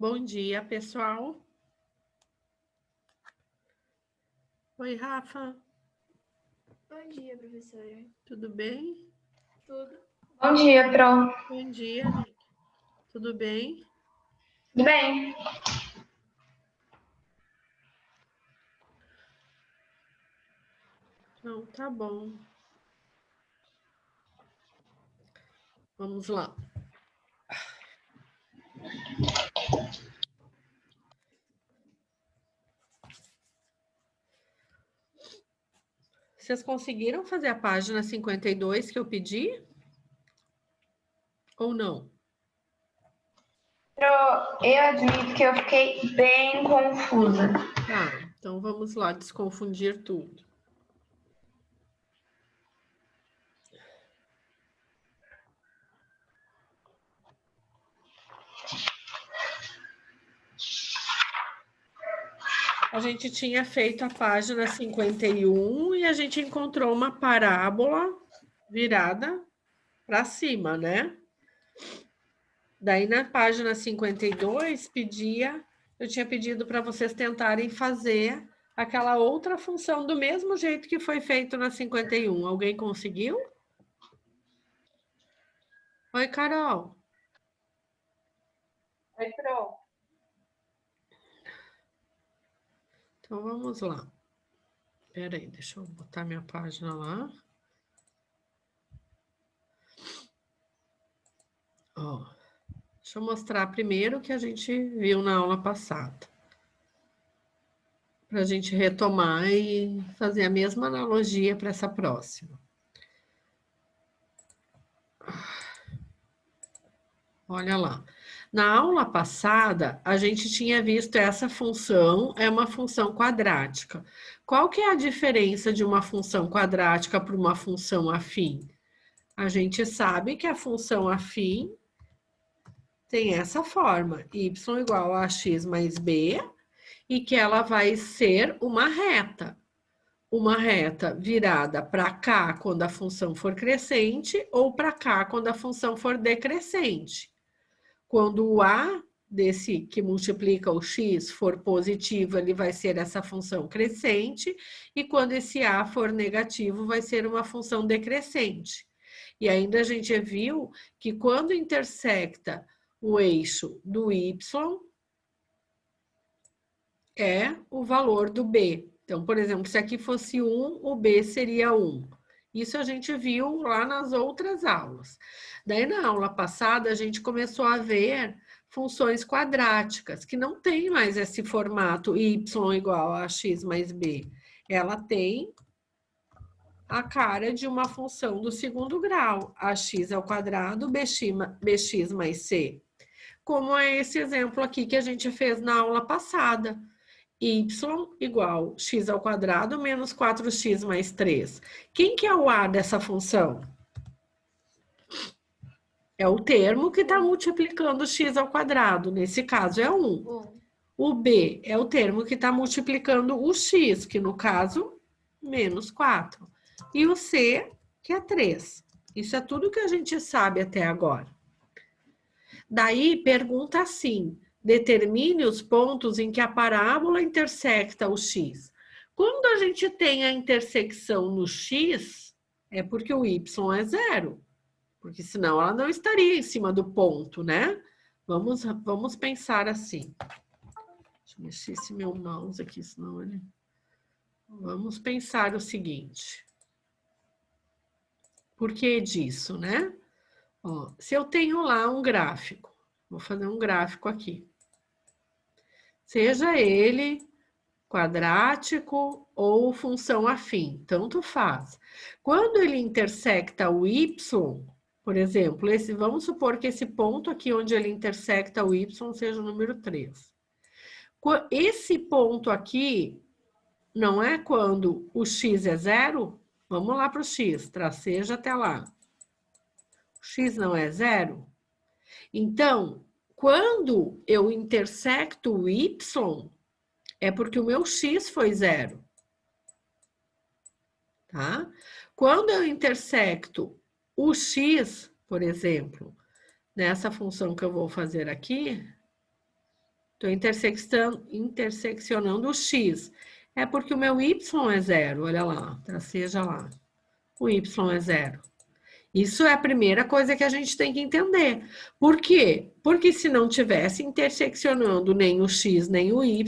Bom dia, pessoal. Oi, Rafa. Bom dia, professora. Tudo bem? Tudo? Bom dia, Pro. Bom dia, Nick. Tudo bem? Tudo bem? Então, tá bom. Vamos lá. Vocês conseguiram fazer a página 52 que eu pedi? Ou não? Pro, eu admito que eu fiquei bem confusa. Tá, então vamos lá desconfundir tudo. A gente tinha feito a página 51 e a gente encontrou uma parábola virada para cima, né? Daí na página 52 eu tinha pedido para vocês tentarem fazer aquela outra função do mesmo jeito que foi feito na 51. Alguém conseguiu? Oi, Carol. Oi, Pro. Então vamos lá. Espera aí, deixa eu botar minha página lá. Ó, deixa eu mostrar primeiro o que a gente viu na aula passada. Para a gente retomar e fazer a mesma analogia para essa próxima. Olha lá. Na aula passada, a gente tinha visto essa função, é uma função quadrática. Qual que é a diferença de uma função quadrática para uma função afim? A gente sabe que a função afim tem essa forma, y igual a x mais b, e que ela vai ser uma reta. Uma reta virada para cá quando a função for crescente ou para cá quando a função for decrescente. Quando o a desse que multiplica o x for positivo, ele vai ser essa função crescente, e quando esse a for negativo, vai ser uma função decrescente. E ainda a gente viu que quando intersecta o eixo do y, é o valor do b. Então, por exemplo, se aqui fosse 1, o b seria 1. Isso a gente viu lá nas outras aulas. Daí, na aula passada, a gente começou a ver funções quadráticas, que não tem mais esse formato y igual a x mais b. Ela tem a cara de uma função do segundo grau, ax ao quadrado, bx mais c. Como é esse exemplo aqui que a gente fez na aula passada. Y igual x ao quadrado menos 4x mais 3. Quem que é o a dessa função? É o termo que está multiplicando x ao quadrado. Nesse caso é 1. O b é o termo que está multiplicando o x, que no caso, menos 4. E o c, que é 3. Isso é tudo que a gente sabe até agora. Daí, pergunta assim: determine os pontos em que a parábola intersecta o x. Quando a gente tem a intersecção no x, é porque o y é 0. Porque senão ela não estaria em cima do ponto, né? Vamos pensar assim. Deixa eu mexer esse meu mouse aqui, senão ele... Vamos pensar o seguinte. Por que disso, né? Ó, se eu tenho lá um gráfico, vou fazer um gráfico aqui. Seja ele quadrático ou função afim, tanto faz. Quando ele intersecta o y, por exemplo, vamos supor que esse ponto aqui onde ele intersecta o y seja o número 3. Esse ponto aqui não é quando o x é 0? Vamos lá para o x, traceja até lá. O x não é 0? Então, quando eu intersecto o y, é porque o meu x foi 0. Tá? Quando eu intersecto o x, por exemplo, nessa função que eu vou fazer aqui, Estou interseccionando o x. É porque o meu y é zero, olha lá, seja lá. O y é zero. Isso é a primeira coisa que a gente tem que entender. Por quê? Porque se não tivesse interseccionando nem o x nem o y,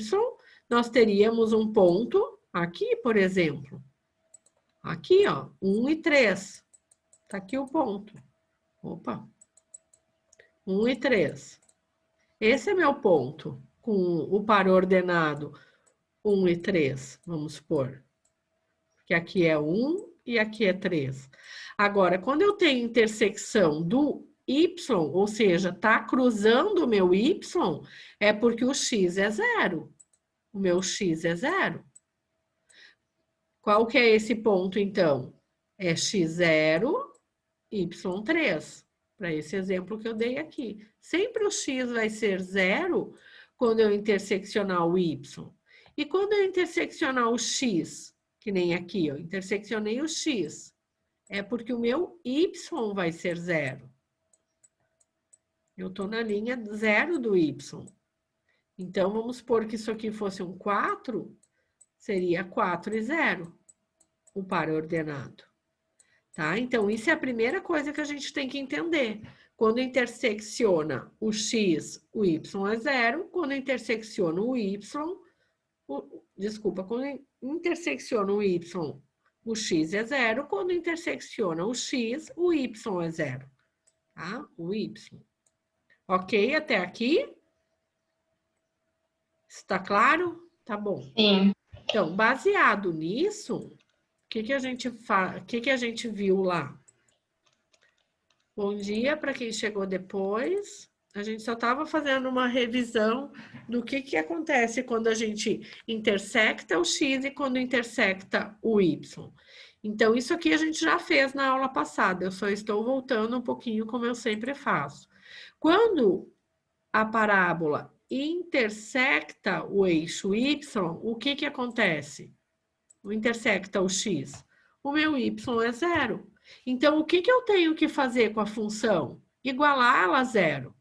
nós teríamos um ponto aqui, por exemplo. Aqui, ó, 1 e 3. Tá aqui o ponto. Opa. 1 e 3. Esse é meu ponto, com o par ordenado 1 e 3, vamos supor. Porque aqui é 1 e aqui é 3. Agora, quando eu tenho intersecção do y, ou seja, está cruzando o meu y, é porque o x é zero. O meu x é zero. Qual que é esse ponto, então? É x0, y3. Para esse exemplo que eu dei aqui. Sempre o x vai ser zero quando eu interseccionar o y. E quando eu interseccionar o x, que nem aqui, eu interseccionei o x, é porque o meu y vai ser zero. Eu estou na linha zero do y. Então, vamos supor que isso aqui fosse um 4, seria 4 e 0, o par ordenado. Tá? Então, isso é a primeira coisa que a gente tem que entender. Quando intersecciona o x, o y é zero. Quando intersecciona o y, quando intersecciona o y, o x é zero. Quando intersecciona o x, o y é zero. Tá? O y. Ok? Até aqui? Está claro? Tá bom. Sim. Então, baseado nisso, o que a gente viu lá? Bom dia para quem chegou depois. A gente só estava fazendo uma revisão do que acontece quando a gente intersecta o x e quando intersecta o y. Então, isso aqui a gente já fez na aula passada, eu só estou voltando um pouquinho como eu sempre faço. Quando a parábola intersecta o eixo y, o que acontece? Intersecta o x. O meu y é zero. Então, o que eu tenho que fazer com a função? Igualá-la a zero.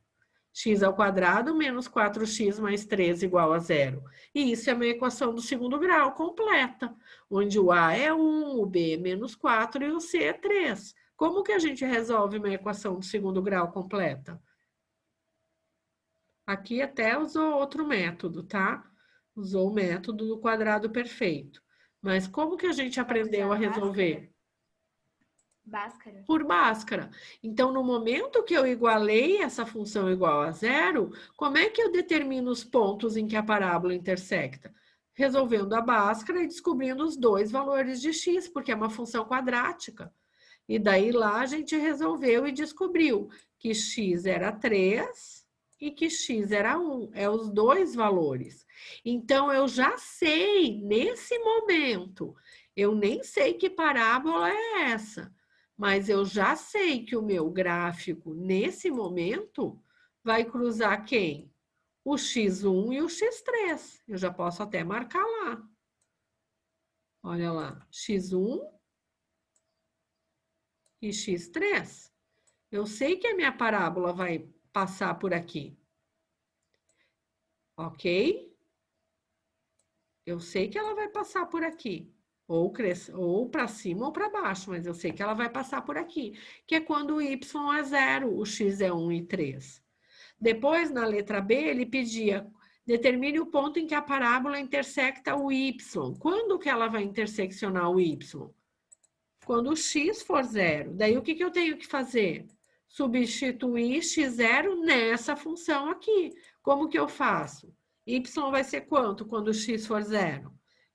X ao quadrado menos 4x mais 3 igual a zero. E isso é uma equação do segundo grau completa, onde o A é 1, o B é menos 4 e o C é 3. Como que a gente resolve uma equação do segundo grau completa? Aqui até usou outro método, tá? Usou o método do quadrado perfeito. Mas como que a gente aprendeu a resolver? Bhaskara. Por Bhaskara. Então, no momento que eu igualei essa função igual a zero, como é que eu determino os pontos em que a parábola intersecta? Resolvendo a Bhaskara e descobrindo os dois valores de x, porque é uma função quadrática. E daí lá a gente resolveu e descobriu que x era 3 e que x era 1. É os dois valores. Então, eu já sei, nesse momento, eu nem sei que parábola é essa, mas eu já sei que o meu gráfico, nesse momento, vai cruzar quem? O x1 e o x3. Eu já posso até marcar lá. Olha lá, x1 e x3. Eu sei que a minha parábola vai passar por aqui. Ok? Eu sei que ela vai passar por aqui. Ou para cima ou para baixo, mas eu sei que ela vai passar por aqui. Que é quando o y é zero, o x é 1 e 3. Depois, na letra B, ele pedia, determine o ponto em que a parábola intersecta o y. Quando que ela vai interseccionar o y? Quando o x for zero. Daí, o que eu tenho que fazer? Substituir x0 nessa função aqui. Como que eu faço? Y vai ser quanto quando o x for zero?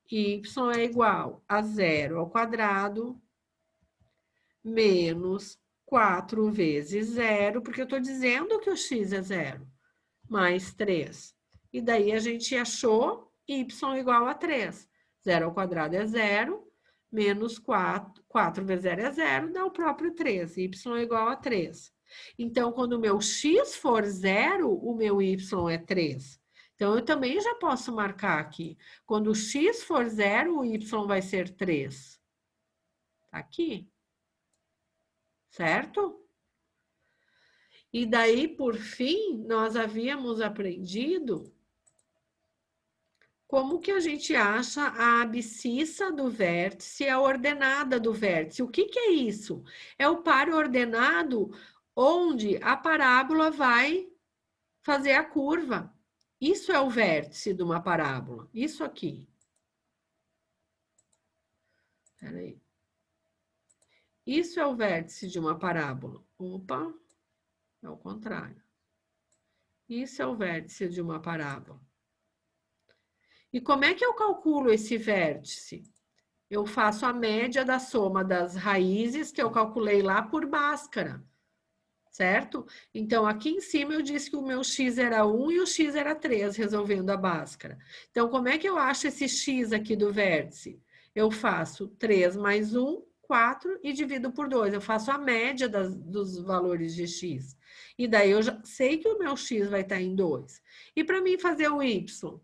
Y é igual a zero ao quadrado menos 4 vezes zero, porque eu estou dizendo que o x é zero, mais 3. E daí a gente achou y igual a 3. Zero ao quadrado é zero, menos 4 vezes zero é zero, dá o próprio 3. Y é igual a 3. Então, quando o meu x for zero, o meu y é 3. Então, eu também já posso marcar aqui. Quando o x for zero, o y vai ser 3. Tá aqui. Certo? E daí, por fim, nós havíamos aprendido Como que a gente acha a abscissa do vértice, a ordenada do vértice? O que é isso? É o par ordenado onde a parábola vai fazer a curva. Isso é o vértice de uma parábola. Isso aqui. Espera aí. Isso é o vértice de uma parábola. Opa, é o contrário. Isso é o vértice de uma parábola. E como é que eu calculo esse vértice? Eu faço a média da soma das raízes que eu calculei lá por Bhaskara, certo? Então, aqui em cima eu disse que o meu x era 1 e o x era 3, resolvendo a Bhaskara. Então, como é que eu acho esse x aqui do vértice? Eu faço 3 mais 1, 4 e divido por 2. Eu faço a média dos valores de x. E daí eu já sei que o meu x vai estar em 2. E para mim fazer o y?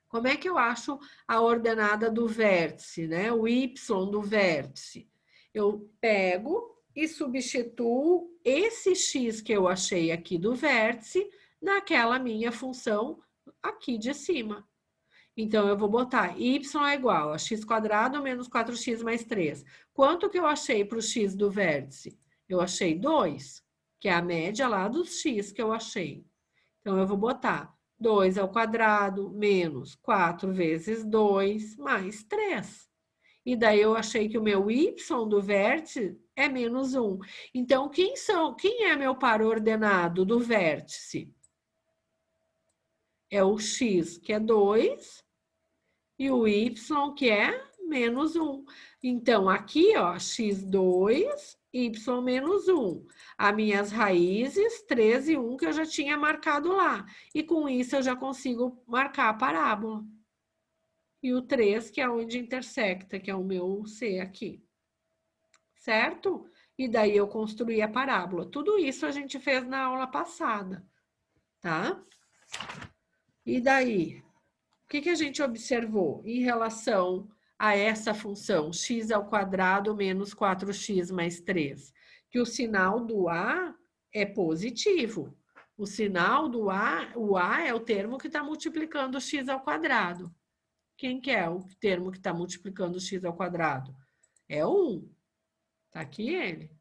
Como é que eu acho a ordenada do vértice, né? O y do vértice. Eu pego e substituo esse x que eu achei aqui do vértice naquela minha função aqui de cima. Então, eu vou botar y é igual a x² menos 4x mais 3. Quanto que eu achei para o x do vértice? Eu achei 2, que é a média lá dos x que eu achei. Então, eu vou botar 2 ao quadrado menos 4 vezes 2 mais 3. E daí eu achei que o meu y do vértice é menos 1. Então, quem é meu par ordenado do vértice? É o x, que é 2, e o y, que é menos 1. Então, aqui, ó, x2, y menos 1. As minhas raízes, 3 e 1, que eu já tinha marcado lá. E com isso, eu já consigo marcar a parábola. E o 3, que é onde intersecta, que é o meu C aqui. Certo? E daí eu construí a parábola. Tudo isso a gente fez na aula passada, tá? E daí, o que a gente observou em relação a essa função x² menos 4x mais 3? Que o sinal do A é positivo. O sinal do A, o A é o termo que está multiplicando o x². Quem que é o termo que está multiplicando o x²? É 1. Está aqui ele.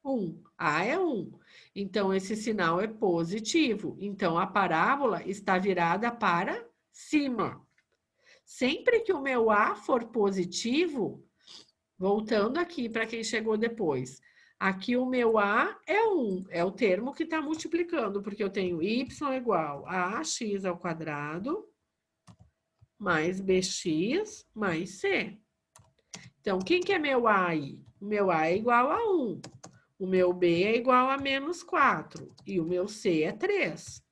1. A é 1. Então, esse sinal é positivo. Então, a parábola está virada para cima. Sempre que o meu A for positivo, voltando aqui para quem chegou depois, aqui o meu A é 1, é o termo que está multiplicando, porque eu tenho y igual a ax² mais bx mais c. Então, quem que é meu A aí? O meu A é igual a 1, o meu B é igual a menos 4 e o meu C é 3.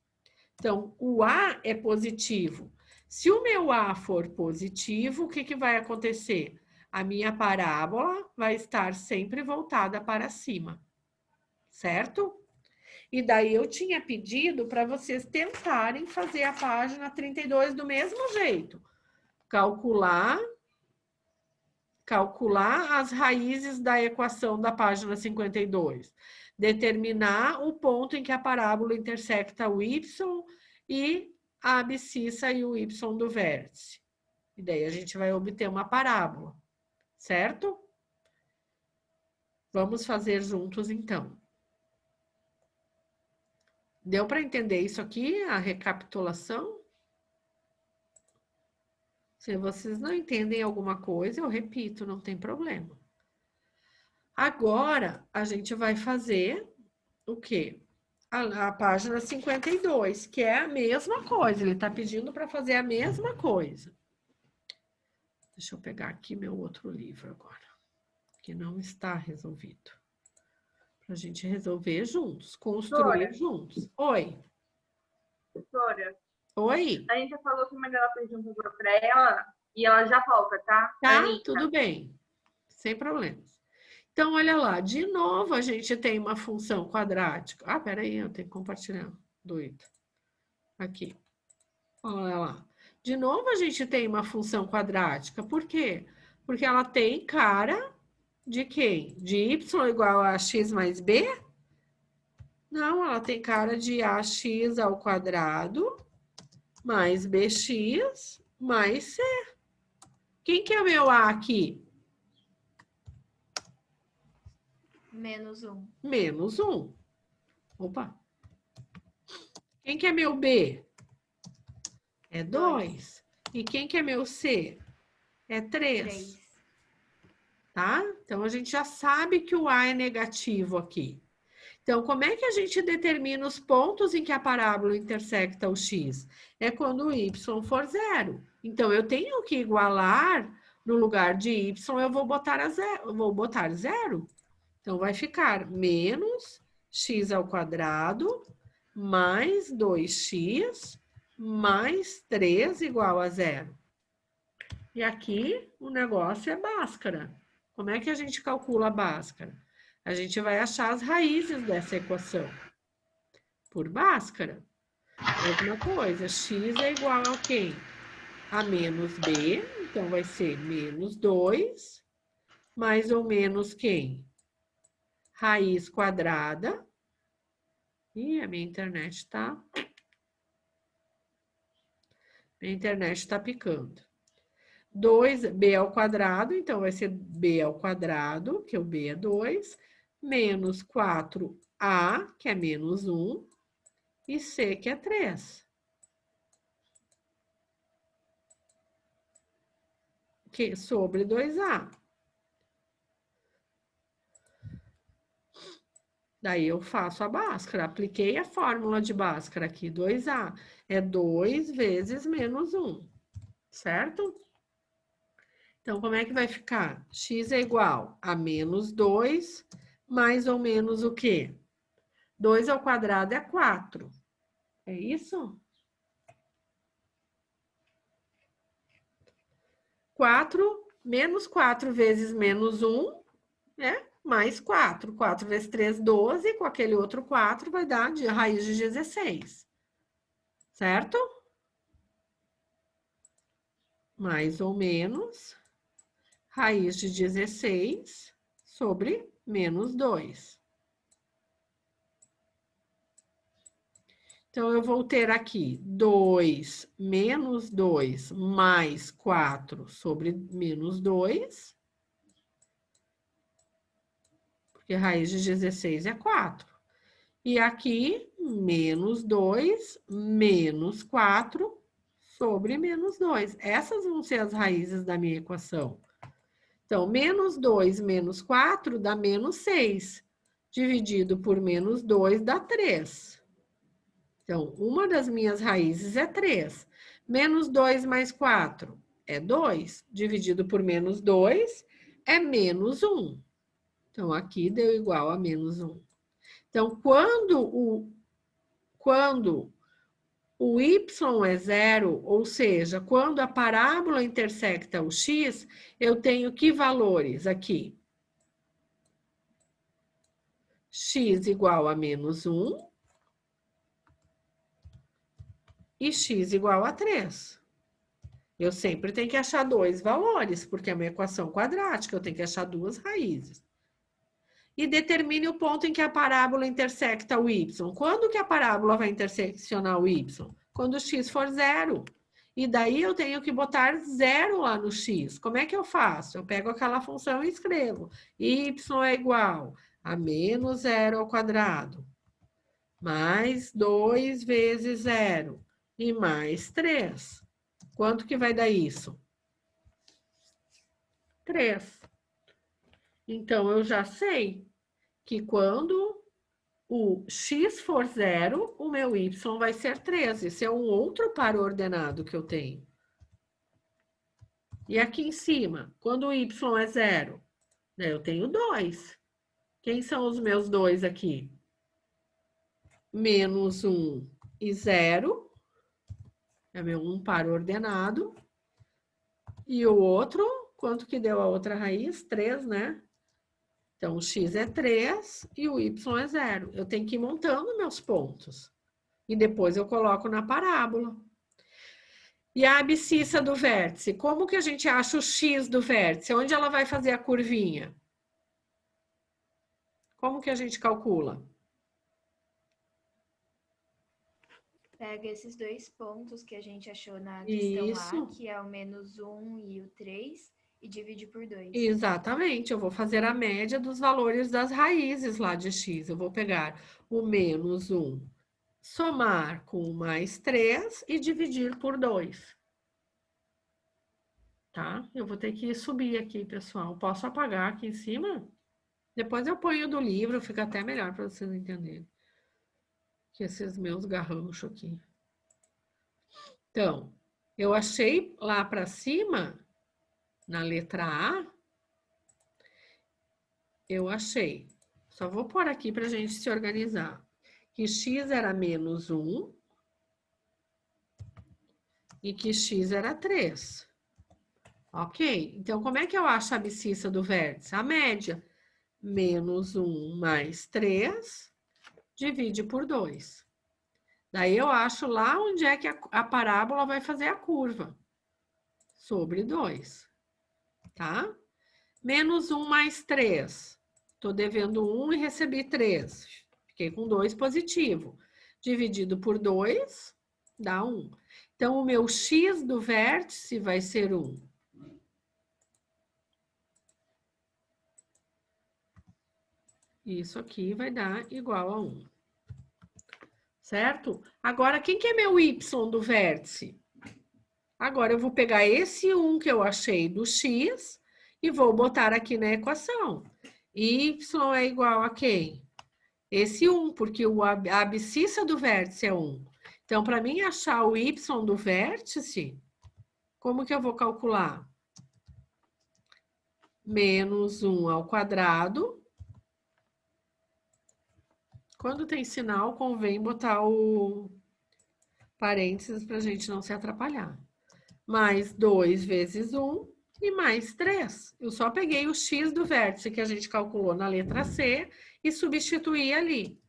Então, o A é positivo. Se o meu A for positivo, o que vai acontecer? A minha parábola vai estar sempre voltada para cima, certo? E daí eu tinha pedido para vocês tentarem fazer a página 32 do mesmo jeito. Calcular as raízes da equação da página 52. Determinar o ponto em que a parábola intersecta o y e a abscissa e o y do vértice. E daí a gente vai obter uma parábola, certo? Vamos fazer juntos, então. Deu para entender isso aqui, a recapitulação? Se vocês não entendem alguma coisa, eu repito, não tem problema. Agora, a gente vai fazer o quê? A página 52, que é a mesma coisa. Ele está pedindo para fazer a mesma coisa. Deixa eu pegar aqui meu outro livro agora, que não está resolvido. Para a gente resolver juntos, construir juntos. Oi. Doutora, Oi. a gente já falou que uma dela perguntou para ela e ela já volta, tá? Tá, tudo bem. Sem problemas. Então, olha lá, de novo a gente tem uma função quadrática. Ah, peraí, eu tenho que compartilhar. Doido. Aqui. Olha lá. De novo a gente tem uma função quadrática. Por quê? Porque ela tem cara de quem? De y igual a x mais b? Não, ela tem cara de ax² mais bx mais c. Quem que é o meu a aqui? Menos 1. Menos 1. Opa. Quem que é meu b? É 2. E quem que é meu c? É 3. 3. Tá? Então, a gente já sabe que o a é negativo aqui. Então, como é que a gente determina os pontos em que a parábola intersecta o x? É quando o y for 0. Então, eu tenho que igualar, no lugar de y, eu vou botar 0. Então, vai ficar menos x ao quadrado mais 2x mais 3 igual a 0. E aqui o negócio é Bhaskara. Como é que a gente calcula a Bhaskara? A gente vai achar as raízes dessa equação por Bhaskara. Mesma coisa, x é igual a quem? A menos b, então vai ser menos 2, mais ou menos quem? Raiz quadrada. Ih, a minha internet tá... Minha internet tá picando. 2b ao quadrado, então vai ser b ao quadrado, que o b é 2, menos 4a, que é menos 1, e c, que é 3. Que, sobre 2a. Daí eu faço a Bhaskara, apliquei a fórmula de Bhaskara aqui, 2a. É 2 vezes menos 1, certo? Então, como é que vai ficar? X é igual a menos 2, mais ou menos o quê? 2 ao quadrado é 4. É isso? 4, menos 4 vezes menos 1, né? Mais 4. 4 vezes 3, 12. Com aquele outro 4 vai dar de raiz de 16. Certo? Mais ou menos raiz de 16 sobre menos 2. Então, eu vou ter aqui 2 menos 2 mais 4 sobre menos 2. Porque raiz de 16 é 4. E aqui, menos 2 menos 4 sobre menos 2. Essas vão ser as raízes da minha equação. Então, menos 2 menos 4 dá menos 6. Dividido por menos 2 dá 3. Então, uma das minhas raízes é 3. Menos 2 mais 4 é 2. Dividido por menos 2 é menos 1. Então, aqui deu igual a menos 1. Então, quando o y é 0, ou seja, quando a parábola intersecta o x, eu tenho que valores aqui? X igual a menos 1 e x igual a 3. Eu sempre tenho que achar dois valores, porque é uma equação quadrática, eu tenho que achar duas raízes. E determine o ponto em que a parábola intersecta o y. Quando que a parábola vai interseccionar o y? Quando o x for 0. E daí eu tenho que botar 0 lá no x. Como é que eu faço? Eu pego aquela função e escrevo. Y é igual a menos 0 ao quadrado, mais 2 vezes 0, e mais 3. Quanto que vai dar isso? 3. Então, eu já sei que quando o x for 0, o meu y vai ser 3. Esse é um outro par ordenado que eu tenho. E aqui em cima, quando o y é 0, né, eu tenho 2. Quem são os meus 2 aqui? Menos 1 e 0. É meu um par ordenado. E o outro, quanto que deu a outra raiz? 3, né? Então, o x é 3 e o y é 0. Eu tenho que ir montando meus pontos. E depois eu coloco na parábola. E a abscissa do vértice? Como que a gente acha o x do vértice? Onde ela vai fazer a curvinha? Como que a gente calcula? Pega esses dois pontos que a gente achou na questão Isso. lá, que é o -1 e o 3, e divide por 2. Exatamente, eu vou fazer a média dos valores das raízes lá de x. Eu vou pegar o -1, somar com o mais 3 e dividir por 2. Tá? Eu vou ter que subir aqui, pessoal. Posso apagar aqui em cima? Depois eu ponho do livro, fica até melhor para vocês entenderem. Que esses meus garranchos aqui. Então, eu achei lá para cima, na letra A, eu achei. Só vou pôr aqui para a gente se organizar. Que x era -1 e que x era 3. Ok? Então, como é que eu acho a abscissa do vértice? A média. -1 mais 3, divide por 2. Daí eu acho lá onde é que a parábola vai fazer a curva. Sobre 2. Tá? -1 mais 3. Estou devendo 1 e recebi 3. Fiquei com 2 positivo. Dividido por 2, dá 1. Então, o meu x do vértice vai ser 1. Isso aqui vai dar igual a 1. Certo? Agora, quem que é meu y do vértice? Agora, eu vou pegar esse 1 que eu achei do x e vou botar aqui na equação. Y é igual a quem? Esse 1, porque a abscissa do vértice é 1. Então, para mim achar o y do vértice, como que eu vou calcular? -1 ao quadrado. Quando tem sinal, convém botar o parênteses para a gente não se atrapalhar. Mais 2 vezes 1 e mais 3. Eu só peguei o x do vértice que a gente calculou na letra C e substituí ali.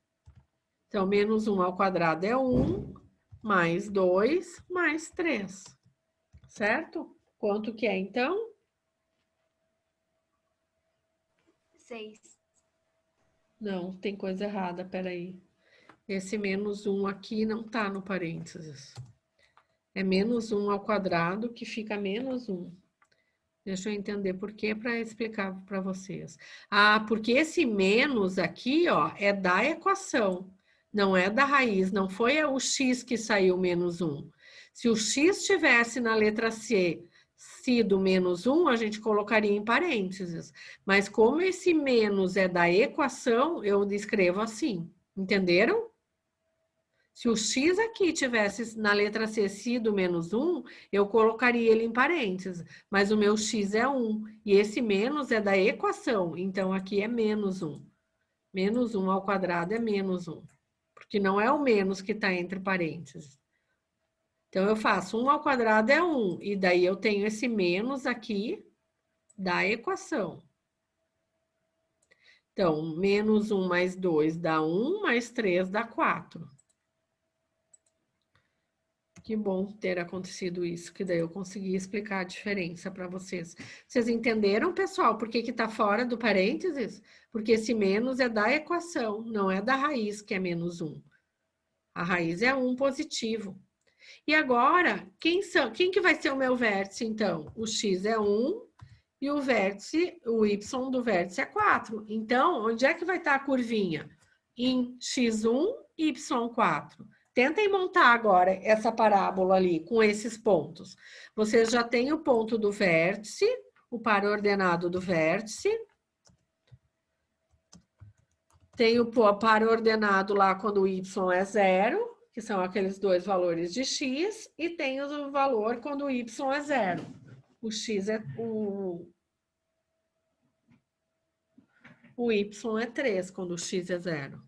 Então, -1 ao quadrado é 1, mais 2, mais 3. Certo? Quanto que é, então? 6. Não, tem coisa errada, peraí. Esse -1 aqui não tá no parênteses. É -1 ao quadrado que fica -1. Deixa eu entender por quê para explicar para vocês. Ah, porque esse menos aqui, ó, é da equação, não é da raiz, não foi o x que saiu -1. Se o x tivesse na letra C sido -1, a gente colocaria em parênteses. Mas como esse menos é da equação, eu escrevo assim. Entenderam? Se o x aqui tivesse na letra C sido -1, eu colocaria ele em parênteses. Mas o meu x é 1. E esse menos é da equação. Então, aqui é -1. -1 ao quadrado é -1. Porque não é o menos que está entre parênteses. Então, eu faço 1 ao quadrado é 1. E daí eu tenho esse menos aqui da equação. Então, -1 mais 2 dá 1, mais 3 dá 4. Que bom ter acontecido isso, que daí eu consegui explicar a diferença para vocês. Vocês entenderam, pessoal, por que que tá fora do parênteses? Porque esse menos é da equação, não é da raiz, que é -1. A raiz é 1 positivo. E agora, quem que vai ser o meu vértice, então? O x é 1 e o vértice, o y do vértice é 4. Então, onde é que vai estar a curvinha? Em x1 e y4. Tentem montar agora essa parábola ali com esses pontos. Vocês já têm o ponto do vértice, o par ordenado do vértice. Tem o par ordenado lá quando o y é 0, que são aqueles dois valores de x, e tem o valor quando o y é 0. O x é o y é 3 quando o x é 0.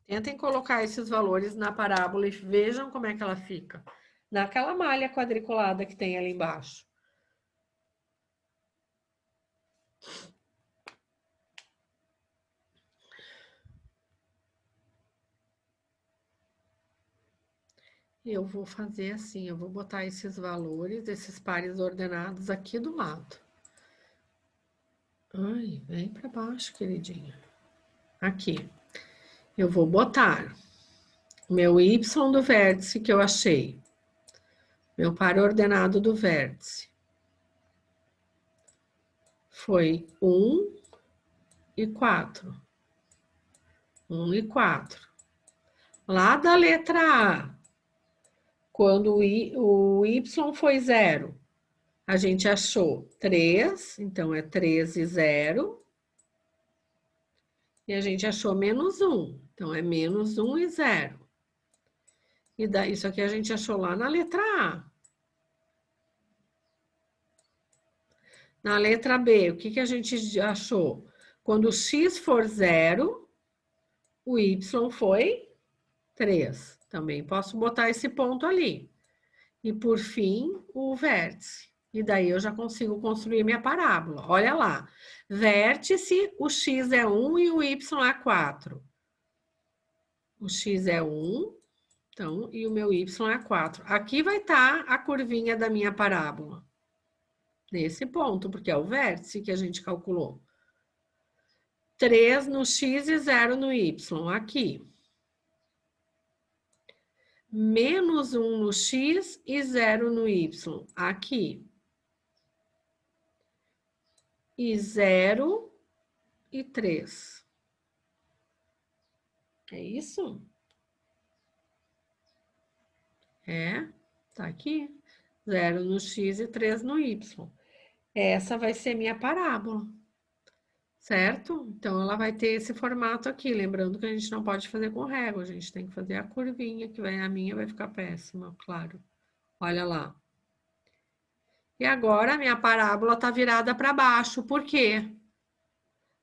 Tentem colocar esses valores na parábola e vejam como é que ela fica. Naquela malha quadriculada que tem ali embaixo. Eu vou fazer assim, eu vou botar esses valores, esses pares ordenados aqui do lado. Ai, vem para baixo, queridinha. Aqui. Eu vou botar meu y do vértice que eu achei. Meu par ordenado do vértice. Foi 1 e 4. 1 e 4. Lá da letra A, quando o y foi 0, a gente achou 3, então é 3 e 0. E a gente achou menos 1, então é menos 1 e 0. E daí, isso aqui a gente achou lá na letra A. Na letra B, o que a gente achou? Quando o x for 0, o y foi 3. Também posso botar esse ponto ali. E, por fim, o vértice. E daí eu já consigo construir minha parábola. Olha lá. Vértice, o x é 1 e o y é 4. O x é 1, então, e o meu y é 4. Aqui vai estar a curvinha da minha parábola. Nesse ponto, porque é o vértice que a gente calculou. 3 no x e 0 no y, aqui. Menos 1 no x e 0 no y, aqui. E 0 e 3. É isso? É, tá aqui. 0 no x e 3 no y. Essa vai ser minha parábola. Certo? Então, ela vai ter esse formato aqui. Lembrando que a gente não pode fazer com régua. A gente tem que fazer a curvinha, que a minha vai ficar péssima, claro. Olha lá. E agora, a minha parábola está virada para baixo. Por quê?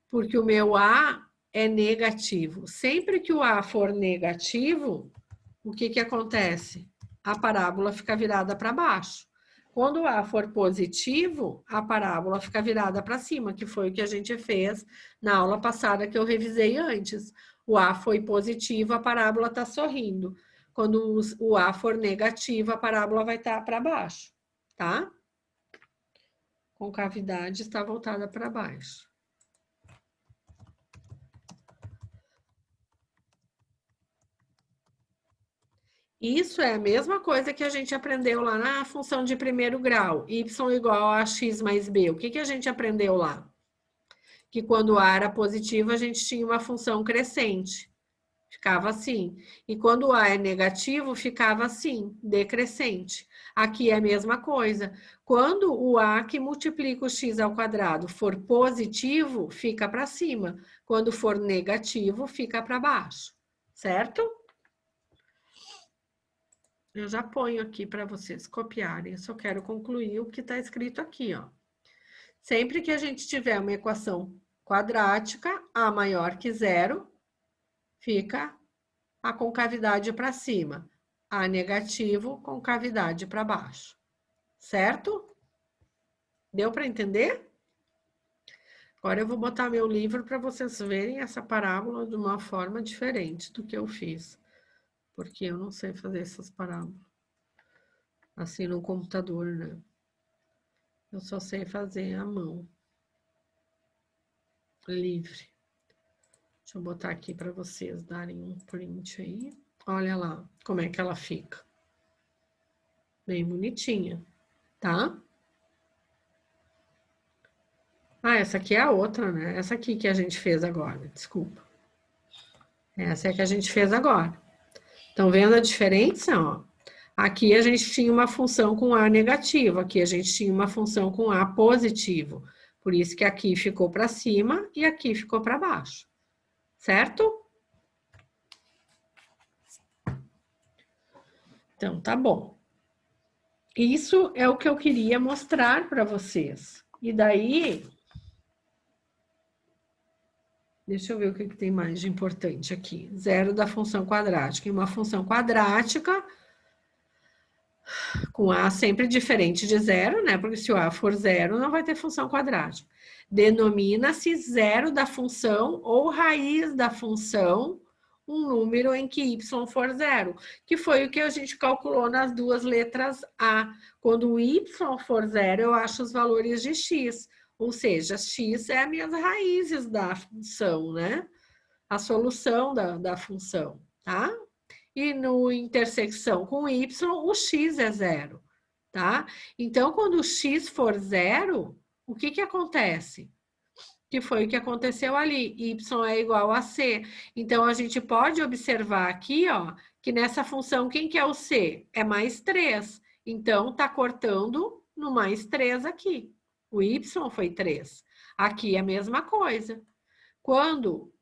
Porque o meu A é negativo. Sempre que o A for negativo, o que acontece? A parábola fica virada para baixo. Quando o A for positivo, a parábola fica virada para cima, que foi o que a gente fez na aula passada que eu revisei antes. O A foi positivo, a parábola está sorrindo. Quando o A for negativo, a parábola vai estar para baixo, tá? Concavidade está voltada para baixo. Isso é a mesma coisa que a gente aprendeu lá na função de primeiro grau, y igual a x mais b. O que a gente aprendeu lá? Que quando A era positivo, a gente tinha uma função crescente. Ficava assim. E quando A é negativo, ficava assim, decrescente. Aqui é a mesma coisa. Quando o A que multiplica o x ao quadrado for positivo, fica para cima. Quando for negativo, fica para baixo. Certo? Eu já ponho aqui para vocês copiarem. Eu só quero concluir o que está escrito aqui, ó. Sempre que a gente tiver uma equação quadrática, A maior que 0, fica a concavidade para cima. A negativo, concavidade para baixo. Certo? Deu para entender? Agora eu vou botar meu livro para vocês verem essa parábola de uma forma diferente do que eu fiz. Porque eu não sei fazer essas parábolas. Assim no computador, né? Eu só sei fazer à mão. Livre. Deixa eu botar aqui para vocês darem um print aí. Olha lá como é que ela fica. Bem bonitinha, tá? Ah, essa aqui é a outra, né? Essa aqui que a gente fez agora, desculpa. Essa é a que a gente fez agora. Estão vendo a diferença, ó? Aqui a gente tinha uma função com A negativo, aqui a gente tinha uma função com A positivo. Por isso que aqui ficou para cima e aqui ficou para baixo. Certo? Então, tá bom. Isso é o que eu queria mostrar para vocês. E daí... Deixa eu ver o que tem mais de importante aqui. Zero da função quadrática. E uma função quadrática... com A sempre diferente de zero, né? Porque se o A for zero, não vai ter função quadrática. Denomina-se zero da função ou raiz da função um número em que y for zero, que foi o que a gente calculou nas duas letras A. Quando o y for zero, eu acho os valores de x, ou seja, x é as minhas raízes da função, né? A solução da função, tá? e no intersecção com y, o x é 0, tá? Então, quando o x for 0, o que que acontece? Que foi o que aconteceu ali, y é igual a c. Então, a gente pode observar aqui, ó, que nessa função, quem que é o c? É mais 3. Então, tá cortando no mais 3 aqui. O y foi 3. Aqui é a mesma coisa. Quando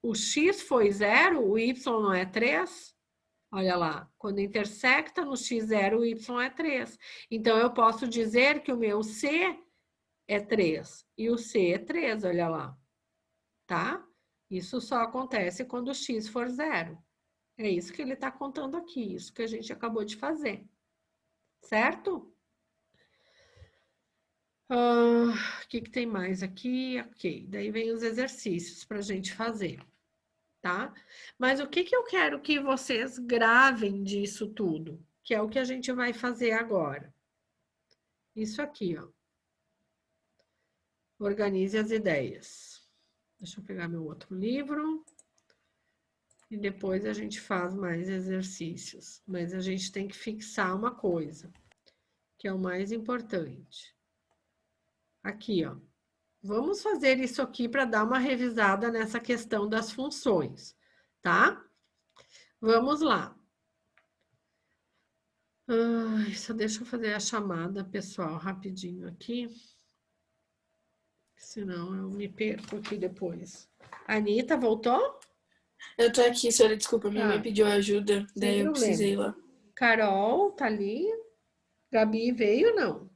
o x foi 0, o y não é 3? Olha lá, quando intersecta no x0, o y é 3. Então, eu posso dizer que o meu c é 3 e o c é 3, olha lá, tá? Isso só acontece quando o x for 0. É isso que ele está contando aqui, isso que a gente acabou de fazer, certo? O que tem mais aqui? Ok, daí vem os exercícios para a gente fazer, tá? Mas o que eu quero que vocês gravem disso tudo? Que é o que a gente vai fazer agora. Isso aqui, ó. Organize as ideias. Deixa eu pegar meu outro livro. E depois a gente faz mais exercícios. Mas a gente tem que fixar uma coisa, que é o mais importante. Aqui, ó. Vamos fazer isso aqui para dar uma revisada nessa questão das funções, tá? Vamos lá. Só deixa eu fazer a chamada, pessoal, rapidinho aqui. Senão eu me perco aqui depois. Anitta, voltou? Eu tô aqui, senhora, desculpa, minha Tá. mãe pediu ajuda, daí eu precisei ir lá. Carol, tá ali? Gabi veio, não?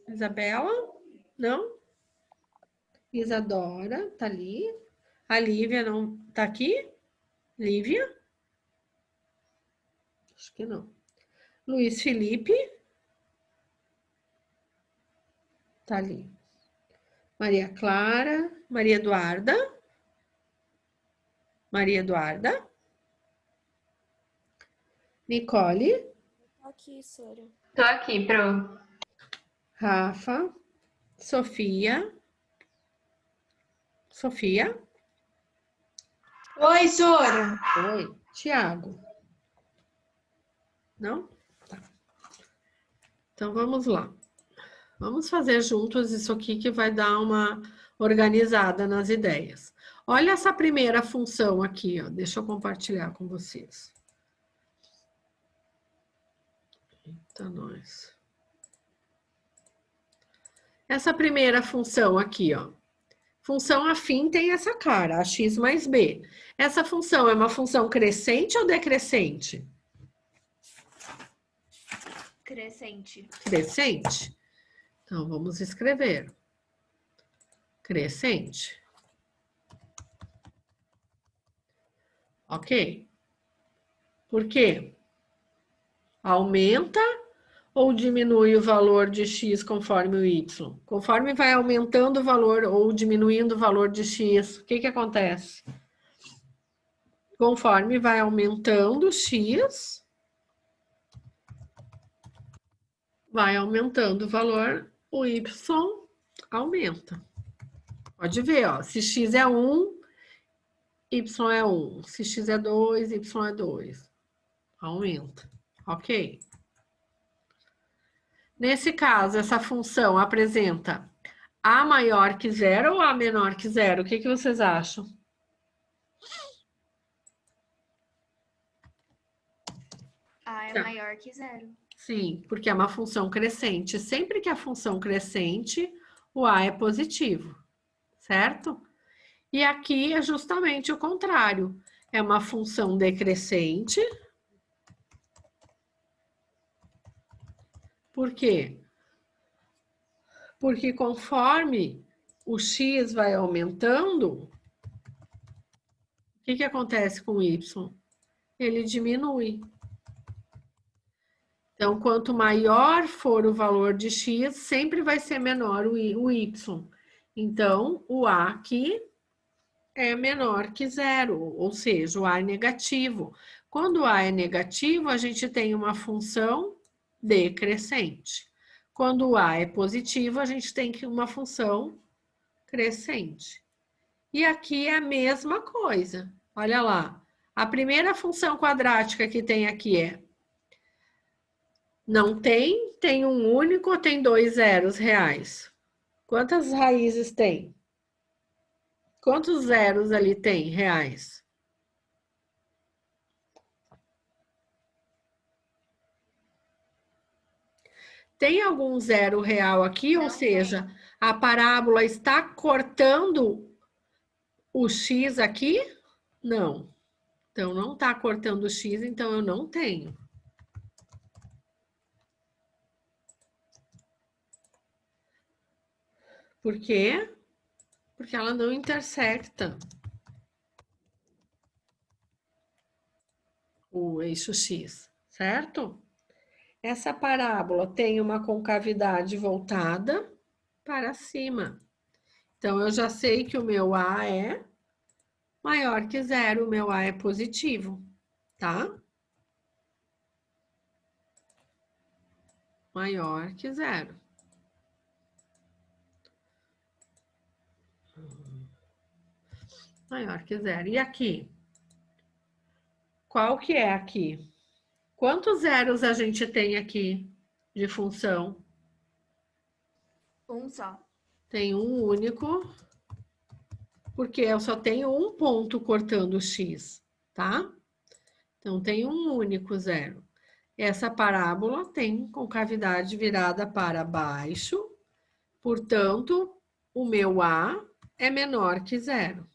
Isabela? Não? Isadora, tá ali? A Lívia não tá aqui? Lívia? Acho que não. Luiz Felipe? Tá ali. Maria Clara? Maria Eduarda? Maria Eduarda? Nicole? Aqui, senhora. Tô aqui, Pro. Rafa? Sofia? Sofia? Oi, Sora. Oi. Tiago? Não? Tá. Então, vamos lá. Vamos fazer juntos isso aqui que vai dar uma organizada nas ideias. Olha essa primeira função aqui, ó. Deixa eu compartilhar com vocês. Eita, nós. Essa primeira função aqui, ó. Função afim tem essa cara, ax mais b. Essa função é uma função crescente ou decrescente? Crescente. Crescente? Então, vamos escrever. Crescente. Ok. Por quê? Aumenta ou diminui o valor de x conforme o y? Conforme vai aumentando o valor ou diminuindo o valor de x, o que que acontece? Conforme vai aumentando x, vai aumentando o valor, o y aumenta. Pode ver, ó, se x é 1, y é 1. Se x é 2, y é 2. Aumenta. Ok? Nesse caso, essa função apresenta a maior que 0 ou a menor que 0? O que que vocês acham? A é Tá. maior que 0. Sim, porque é uma função crescente. Sempre que a função crescente, o a é positivo, certo? E aqui é justamente o contrário. É uma função decrescente. Por quê? Porque conforme o x vai aumentando, o que que acontece com o y? Ele diminui. Então, quanto maior for o valor de x, sempre vai ser menor o y. Então, o a aqui é menor que 0, ou seja, o a é negativo. Quando o a é negativo, a gente tem uma função decrescente. Quando o a é positivo, a gente tem uma função crescente. E aqui é a mesma coisa. Olha lá. A primeira função quadrática que tem aqui é... Não tem, tem um único ou tem 2 zeros reais? Quantas raízes tem? Quantos zeros ali tem reais? Tem algum zero real aqui? Não Ou seja, a parábola está cortando o x aqui? Não. Então, não está cortando o x, então eu não tenho. Por quê? Porque ela não intersecta o eixo x, certo? Essa parábola tem uma concavidade voltada para cima. Então, eu já sei que o meu A é maior que zero, o meu A é positivo, tá? Maior que zero. Maior que zero. E aqui? Qual que é aqui? Quantos zeros a gente tem aqui de função? Um só. Tem um único, porque eu só tenho um ponto cortando o x, tá? Então, tem um único zero. Essa parábola tem concavidade virada para baixo, portanto, o meu A é menor que zero.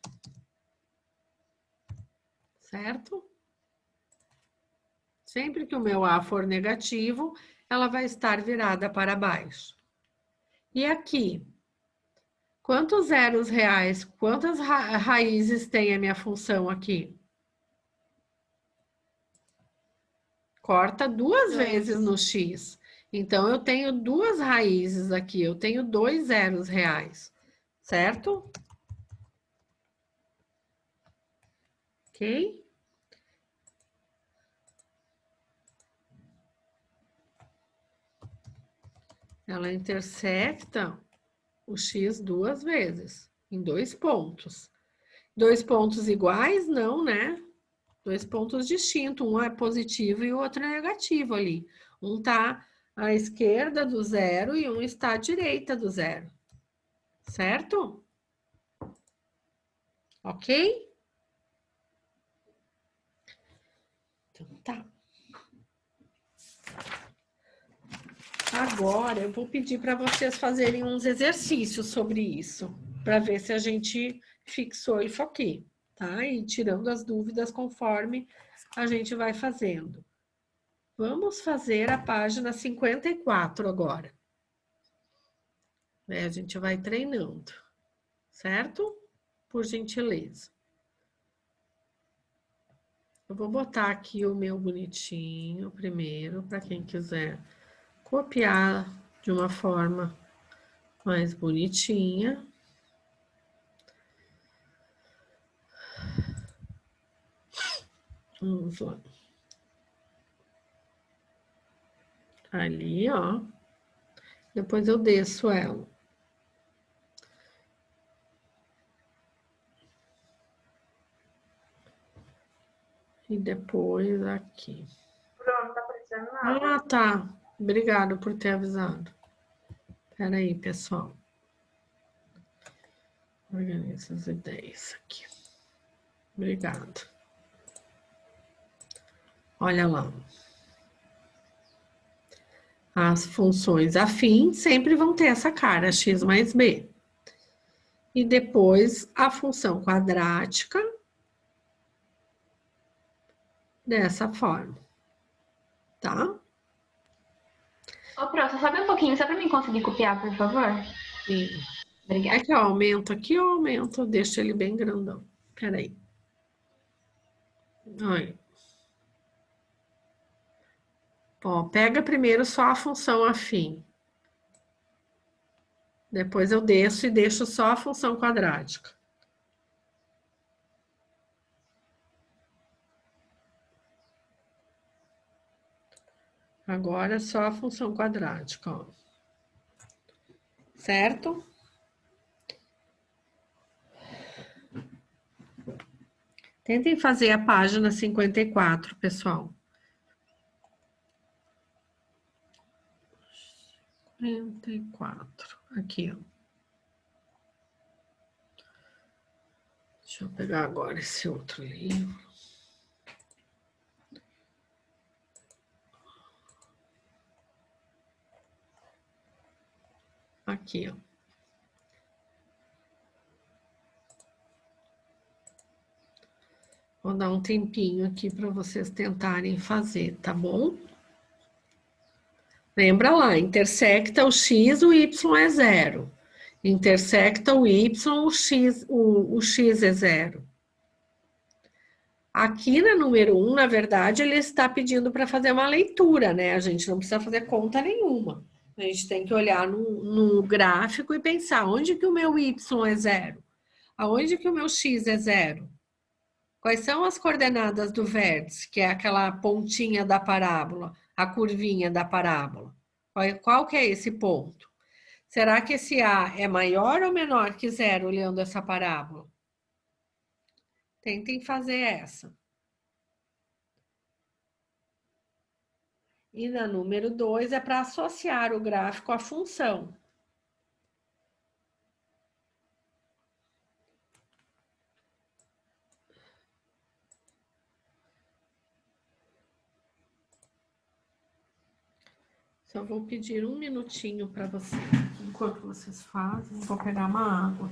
Certo? Sempre que o meu A for negativo, ela vai estar virada para baixo. E aqui? Quantos zeros reais, quantas raízes tem a minha função aqui? Corta duas vezes no x. Então, eu tenho duas raízes aqui, eu tenho 2 zeros reais, certo? Ok? Ela intersecta o x duas vezes, em 2 pontos. 2 pontos iguais? Não, né? 2 pontos distintos, um é positivo e o outro é negativo ali. Um está à esquerda do zero e um está à direita do zero. Certo? Ok? Então tá. Agora eu vou pedir para vocês fazerem uns exercícios sobre isso, para ver se a gente fixou isso aqui, tá? E tirando as dúvidas conforme a gente vai fazendo. Vamos fazer a página 54 agora. A gente vai treinando, certo? Por gentileza. Eu vou botar aqui o meu bonitinho primeiro, para quem quiser copiar de uma forma mais bonitinha. Vamos lá. Ali, ó. Depois eu desço ela. E depois aqui. Pronto, tá aparecendo nada. Ah, tá. Obrigada por ter avisado. Espera aí, pessoal. Organiza as ideias aqui. Obrigada. Olha lá. As funções afins sempre vão ter essa cara, x mais b. E depois a função quadrática dessa forma. Tá? Ô, Pro, você sobe um pouquinho só para mim conseguir copiar, por favor? E Obrigada. é que eu aumento aqui, eu aumento, eu deixo ele bem grandão. Peraí. Olha. Ó, pega primeiro só a função afim. Depois eu desço e deixo só a função quadrática. Agora só a função quadrática, ó. Certo? Tentem fazer a página 54, pessoal. 54, aqui, ó. Deixa eu pegar agora esse outro livro. Aqui, ó. Vou dar um tempinho aqui para vocês tentarem fazer, tá bom? Lembra lá, intersecta o x, o y é zero. Intersecta o y, o x é zero. Aqui na número 1, na verdade, ele está pedindo para fazer uma leitura, né? A gente não precisa fazer conta nenhuma. A gente tem que olhar no gráfico e pensar, onde que o meu y é zero? Aonde que o meu x é zero? Quais são as coordenadas do vértice, que é aquela pontinha da parábola, a curvinha da parábola? Qual que é esse ponto? Será que esse A é maior ou menor que zero, olhando essa parábola? Tentem fazer essa. E na número 2 é para associar o gráfico à função. Só vou pedir um minutinho para vocês. Enquanto vocês fazem, vou pegar uma água.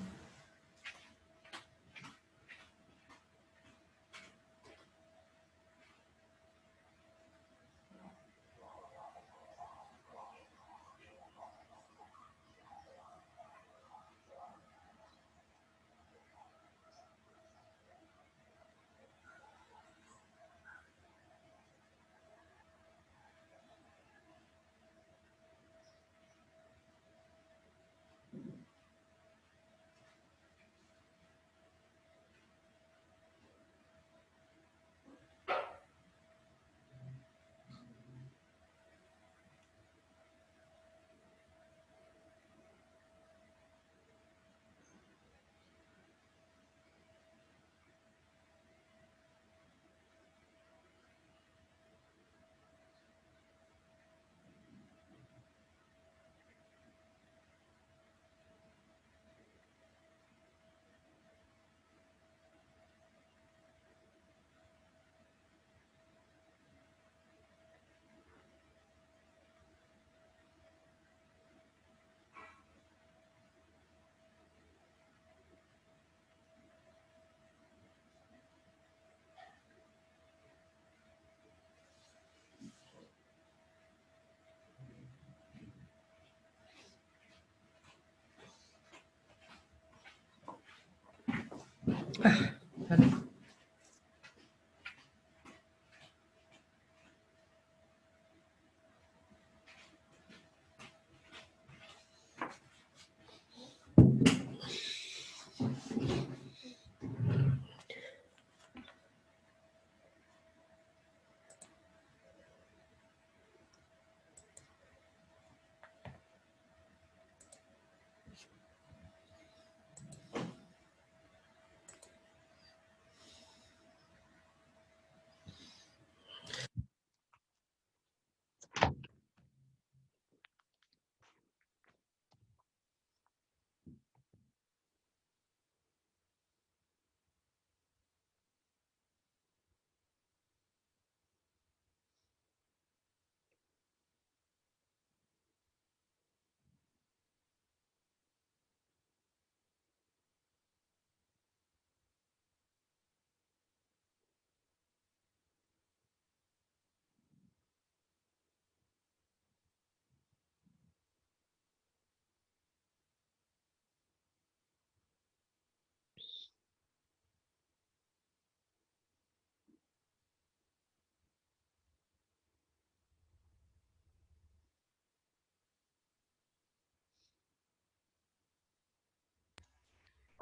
Peraí.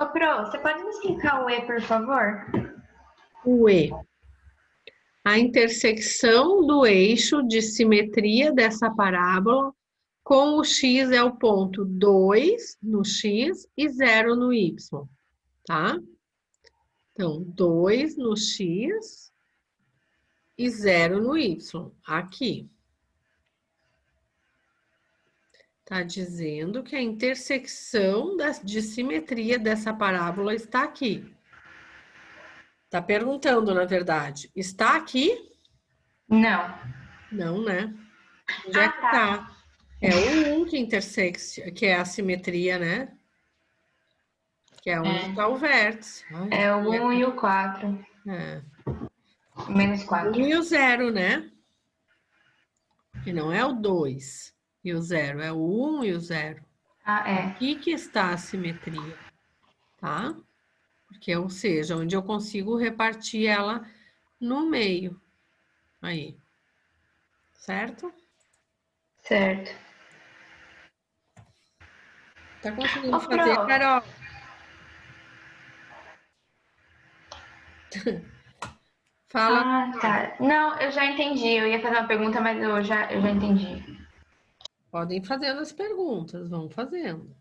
Ô, Pro, você pode me explicar o E, por favor? O E. A intersecção do eixo de simetria dessa parábola com o x é o ponto 2 no x e 0 no y, tá? Então, 2 no x e 0 no y. Aqui. Está dizendo que a intersecção de simetria dessa parábola está aqui. Está perguntando, na verdade. Está aqui? Não. Não, né? Onde é que está? É o 1 que intersexa, que é a simetria, né? Que é onde está o vértice. Ai, É o 1 e o 4. é. Menos O 4. 1 e o 0, né? Que não é o 2 e o 0, é o 1 e o 0. Ah, é. Aqui que está a simetria, tá? Porque, ou seja, onde eu consigo repartir ela no meio. Aí. Certo? Certo. Tá conseguindo Ô, fazer, Pro. Carol? Fala. Ah, tá. Não, eu já entendi. Eu ia fazer uma pergunta, mas eu já entendi. Podem fazendo as perguntas, vão fazendo.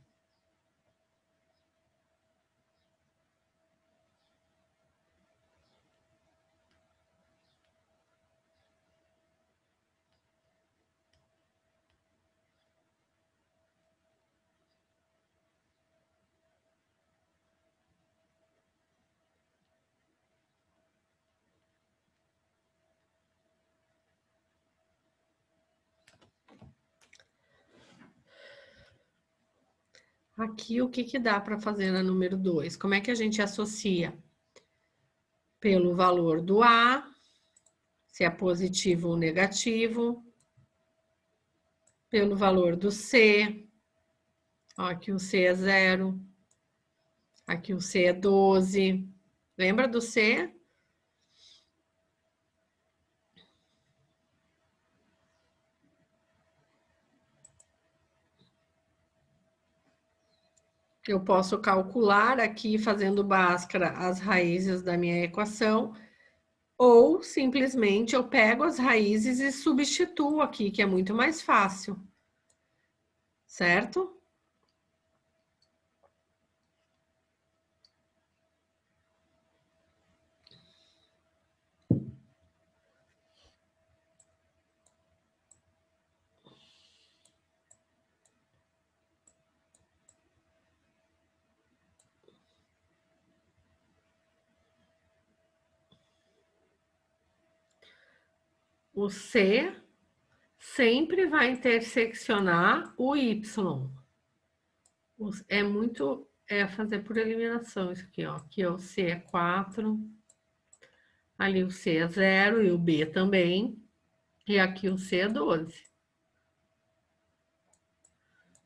Aqui, o que que dá para fazer na número 2? Como é que a gente associa? Pelo valor do A, se é positivo ou negativo. Pelo valor do C. Ó, aqui o C é 0. Aqui o C é 12. Lembra do C? Eu posso calcular aqui, fazendo Bhaskara, as raízes da minha equação, ou simplesmente eu pego as raízes e substituo aqui, que é muito mais fácil. Certo? O C sempre vai interseccionar o Y. É fazer por eliminação isso aqui, ó. Aqui ó, o C é 4, ali o C é 0 e o B também, e aqui o C é 12.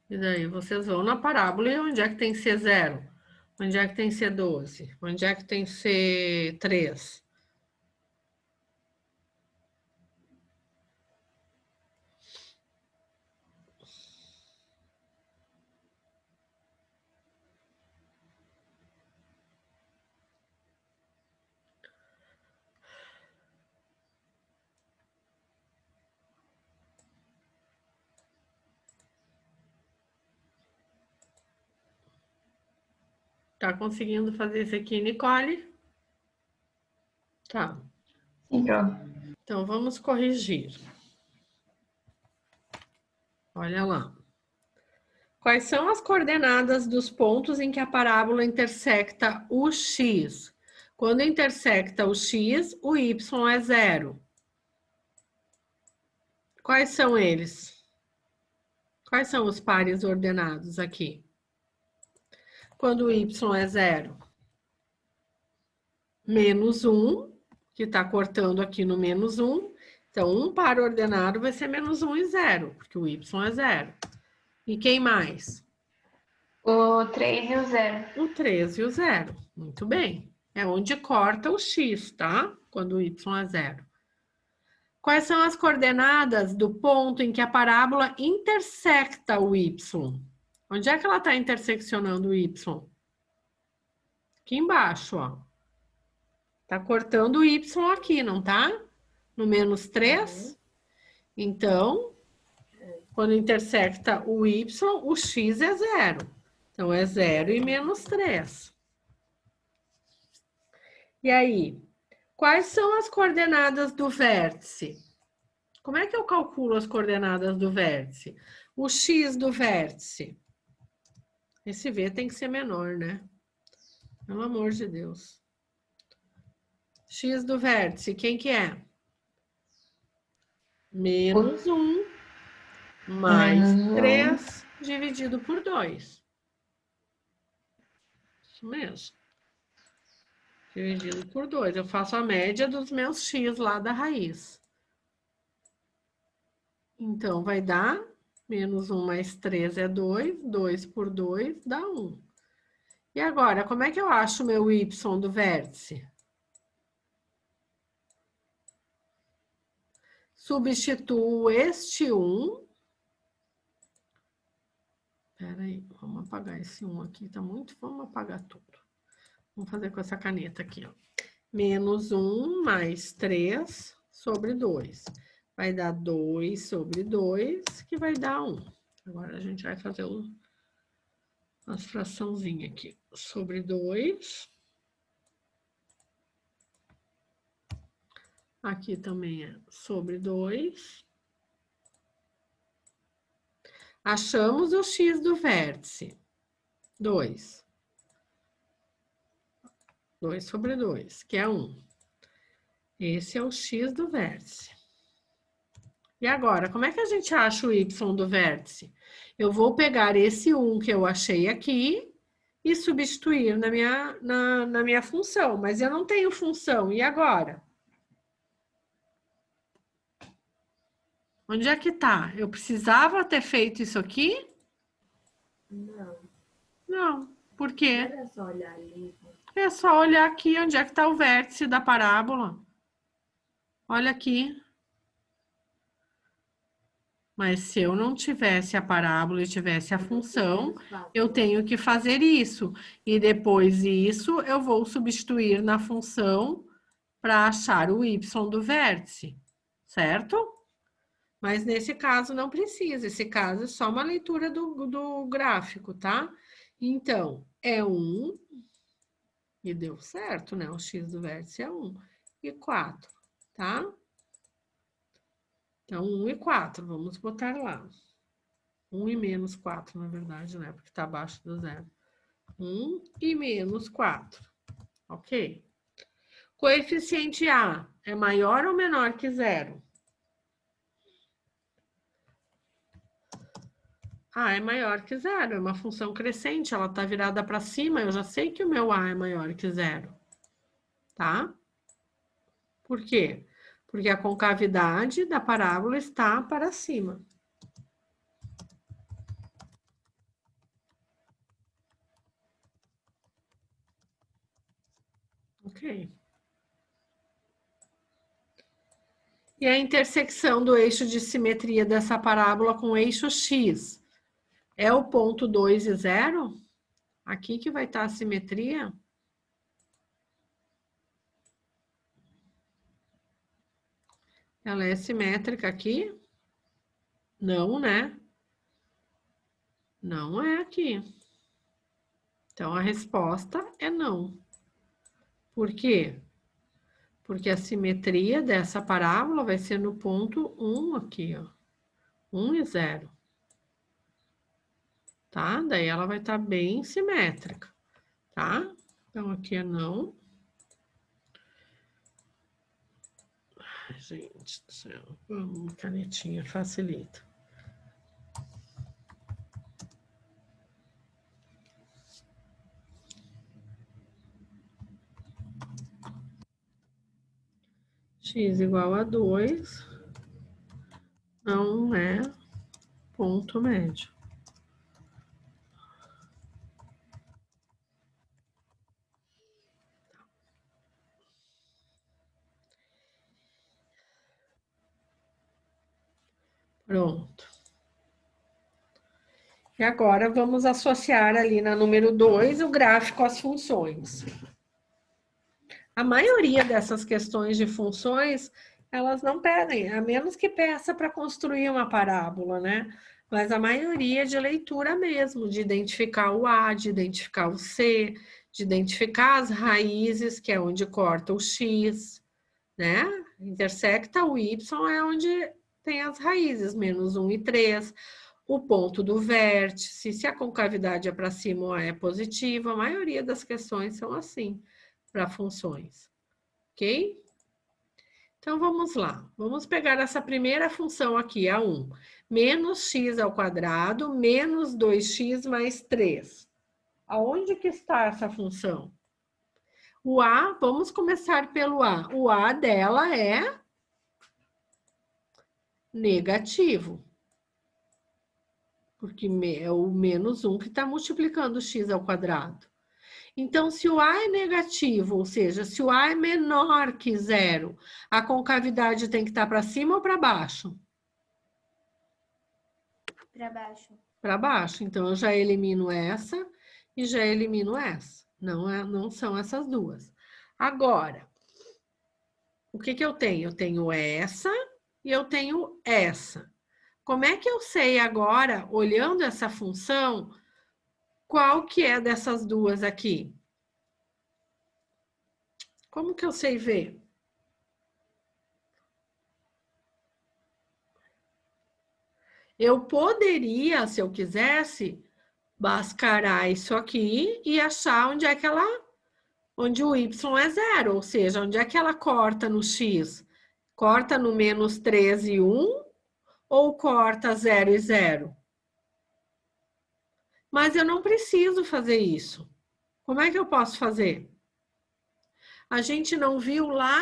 E daí vocês vão na parábola e onde é que tem C0? Onde é que tem C12? Onde é que tem C3? Tá conseguindo fazer isso aqui, Nicole? Tá. Sim, Pro. Então, vamos corrigir. Olha lá. Quais são as coordenadas dos pontos em que a parábola intersecta o x? Quando intersecta o x, o y é 0. Quais são eles? Quais são os pares ordenados aqui? Quando o y é 0, menos 1, que está cortando aqui no menos 1. Então, um par ordenado vai ser menos 1 e 0, porque o y é 0. E quem mais? O 3 e o 0. O 3 e o 0. Muito bem. É onde corta o x, tá? Quando o y é 0. Quais são as coordenadas do ponto em que a parábola intersecta o y? Onde é que ela está interseccionando o y? Aqui embaixo, ó. Tá cortando o y aqui, não tá? No menos 3. Então, quando intersecta o y, o x é 0. Então, é 0 e menos 3. E aí, quais são as coordenadas do vértice? Como é que eu calculo as coordenadas do vértice? O x do vértice. Esse v tem que ser menor, né? Pelo amor de Deus. X do vértice, quem que é? Menos 1 mais 3 dividido por 2. Isso mesmo. Dividido por 2. Eu faço a média dos meus x lá da raiz. Então, vai dar menos 1 mais 3 é 2. 2 por 2 dá 1. E agora, como é que eu acho o meu y do vértice? Substituo este 1. Espera aí, vamos apagar esse 1 aqui, tá muito... Vamos apagar tudo. Vamos fazer com essa caneta aqui, ó. Menos 1 mais 3 sobre 2. Vai dar 2 sobre 2, que vai dar 1. Agora a gente vai fazer umas fraçãozinhas aqui. Sobre 2. Aqui também é sobre 2. Achamos o x do vértice. 2. 2 sobre 2, que é 1. Esse é o x do vértice. E agora, como é que a gente acha o y do vértice? Eu vou pegar esse 1 que eu achei aqui e substituir na minha função. Mas eu não tenho função. E agora? Onde é que tá? Eu precisava ter feito isso aqui? Não. Não. Por quê? Era só olhar ali. É só olhar aqui onde é que está o vértice da parábola. Olha aqui. Mas se eu não tivesse a parábola e tivesse a função, eu tenho que fazer isso. E depois disso, eu vou substituir na função para achar o y do vértice. Certo? Mas nesse caso não precisa. Esse caso é só uma leitura do gráfico, tá? Então, é 1... E deu certo, né? O x do vértice é 1 e 4, tá? Então, 1 e 4, vamos botar lá. 1 e menos 4, na verdade, né? Porque está abaixo do zero. 1 e menos 4, ok? Coeficiente A é maior ou menor que 0? A é maior que 0, é uma função crescente, ela está virada para cima, eu já sei que o meu A é maior que 0, tá? Por quê? Porque a concavidade da parábola está para cima. Ok. E a intersecção do eixo de simetria dessa parábola com o eixo X é o ponto 2 e 0? Aqui que vai estar a simetria? Ela é simétrica aqui? Não, né? Não é aqui. Então, a resposta é não. Por quê? Porque a simetria dessa parábola vai ser no ponto 1 aqui, ó. 1 e 0. Tá? Daí ela vai estar bem simétrica, tá? Então, aqui é não. Ai, gente do céu. Canetinha facilita. X igual a 2 não é ponto médio. Pronto. E agora vamos associar ali na número 2 o gráfico às funções. A maioria dessas questões de funções, elas não pedem, a menos que peça para construir uma parábola, né? Mas a maioria é de leitura mesmo, de identificar o A, de identificar o C, de identificar as raízes, que é onde corta o x, né? Intersecta o y é onde tem as raízes, menos 1 e 3. O ponto do vértice, se a concavidade é para cima ou é positiva, a maioria das questões são assim, para funções, ok? Então, vamos lá. Vamos pegar essa primeira função aqui, a 1. Menos x ao quadrado, menos 2x mais 3. Aonde que está essa função? O a, vamos começar pelo a. O a dela é negativo. Porque é o menos 1 que está multiplicando x ao quadrado. Então, se o a é negativo, ou seja, se o a é menor que 0, a concavidade tem que estar para cima ou para baixo? Para baixo. Para baixo. Então, eu já elimino essa e já elimino essa. Não são essas duas. Agora, o que eu tenho? Eu tenho essa e eu tenho essa. Como é que eu sei agora, olhando essa função, qual que é dessas duas aqui? Como que eu sei ver? Eu poderia, se eu quisesse, mascarar isso aqui e achar onde é que onde o y é 0, ou seja, onde é que ela corta no x? Corta no menos 3 e 1 ou corta 0 e 0? Mas eu não preciso fazer isso. Como é que eu posso fazer? A gente não viu lá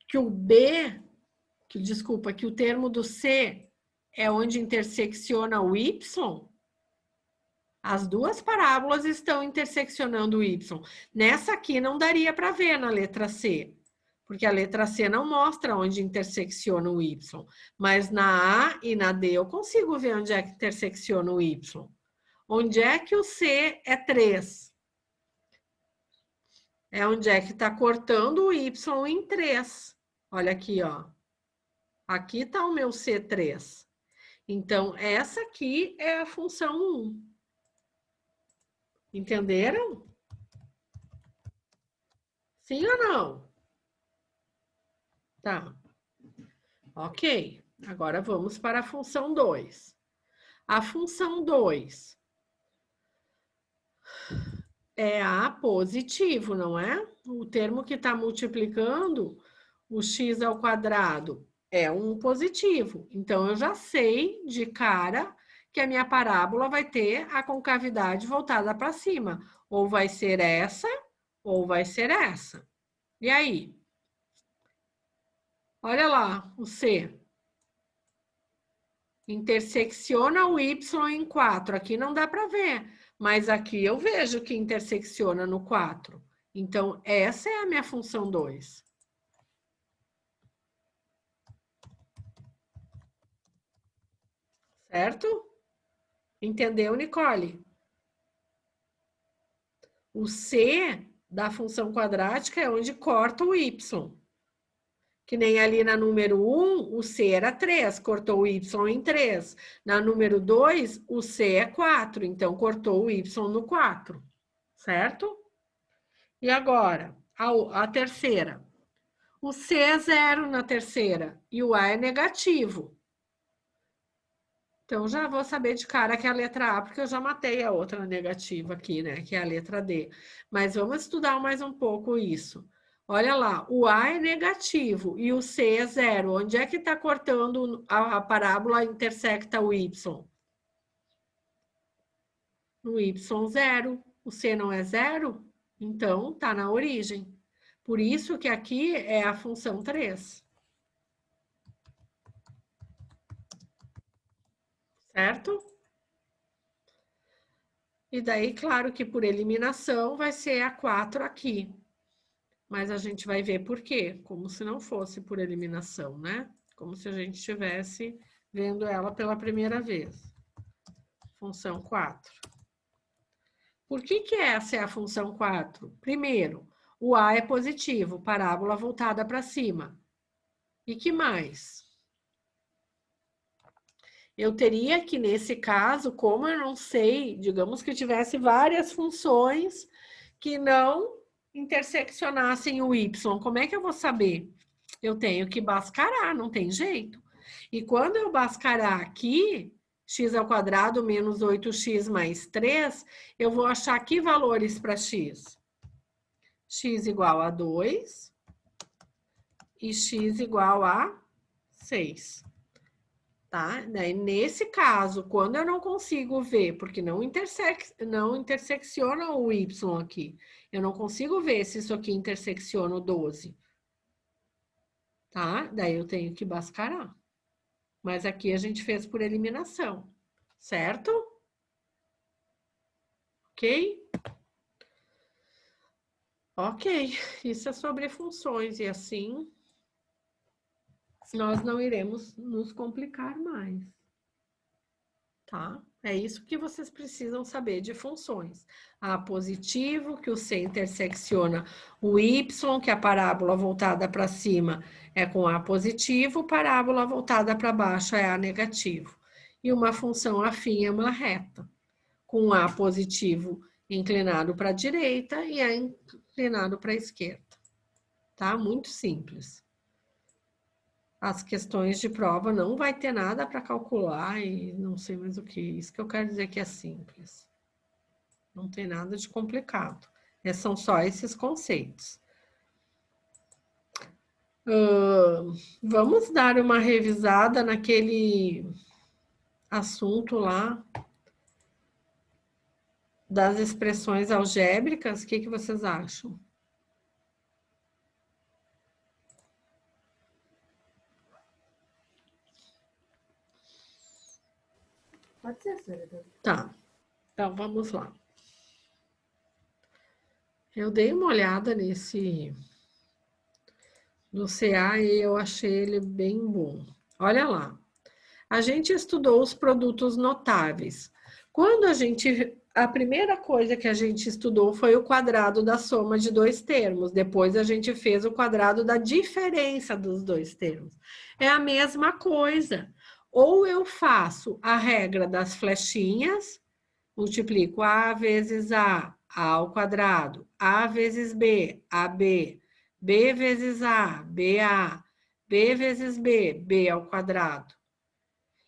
que o B, que o termo do C é onde intersecciona o y? As duas parábolas estão interseccionando o y. Nessa aqui não daria para ver na letra C, porque a letra C não mostra onde intersecciona o y. Mas na A e na D eu consigo ver onde é que intersecciona o y. Onde é que o C é 3? É onde é que está cortando o y em 3. Olha aqui, ó. Aqui está o meu C3. Então, essa aqui é a função 1. Entenderam? Sim ou não? Tá. Ok. Agora vamos para a função 2. A função 2 é a positivo, não é? O termo que está multiplicando o x ao quadrado é um positivo. Então, eu já sei de cara que a minha parábola vai ter a concavidade voltada para cima. Ou vai ser essa, ou vai ser essa. E aí? Olha lá, o C. Intersecciona o y em 4. Aqui não dá para ver, mas aqui eu vejo que intersecciona no 4. Então, essa é a minha função 2. Certo? Entendeu, Nicole? O C da função quadrática é onde corta o y. Que nem ali na número 1, o C era 3, cortou o y em 3. Na número 2, o C é 4, então cortou o y no 4. Certo? E agora, a terceira. O C é 0 na terceira e o A é negativo. Então, já vou saber de cara que é a letra A, porque eu já matei a outra negativa aqui, né? Que é a letra D. Mas vamos estudar mais um pouco isso. Olha lá, o A é negativo e o C é 0. Onde é que está cortando a parábola intersecta o Y? No Y0. O C não é 0? Então, está na origem. Por isso que aqui é a função 3. Certo? E daí, claro que por eliminação vai ser a 4 aqui. Mas a gente vai ver por quê. Como se não fosse por eliminação, né? Como se a gente estivesse vendo ela pela primeira vez. Função 4. Por que essa é a função 4? Primeiro, o A é positivo, parábola voltada para cima. E que mais? Eu teria que, nesse caso, como eu não sei, digamos que eu tivesse várias funções que não interseccionassem o y. Como é que eu vou saber? Eu tenho que mascarar, não tem jeito. E quando eu mascarar aqui, x² menos 8x mais 3, eu vou achar que valores para x? X igual a 2 e x igual a 6. Tá? Daí, nesse caso, quando eu não consigo ver, porque não intersecciona o y aqui, eu não consigo ver se isso aqui intersecciona o 12. Tá? Daí eu tenho que mascarar. Mas aqui a gente fez por eliminação, certo? Ok? Ok, isso é sobre funções e assim nós não iremos nos complicar mais. Tá? É isso que vocês precisam saber de funções. A positivo, que o C intersecciona o Y, que a parábola voltada para cima é com A positivo, parábola voltada para baixo é A negativo. E uma função afim é uma reta, com A positivo inclinado para a direita e A inclinado para a esquerda. Tá? Muito simples. As questões de prova não vai ter nada para calcular e não sei mais o que. Isso que eu quero dizer que é simples. Não tem nada de complicado. São só esses conceitos. Vamos dar uma revisada naquele assunto lá das expressões algébricas. O que vocês acham? Pode ser, senhora. Tá, então vamos lá. Eu dei uma olhada no CA e eu achei ele bem bom. Olha lá. A gente estudou os produtos notáveis. A primeira coisa que a gente estudou foi o quadrado da soma de dois termos. Depois a gente fez o quadrado da diferença dos dois termos. É a mesma coisa. Ou eu faço a regra das flechinhas, multiplico A vezes A ao quadrado, A vezes B, AB, B vezes A, BA, B vezes B, B ao quadrado.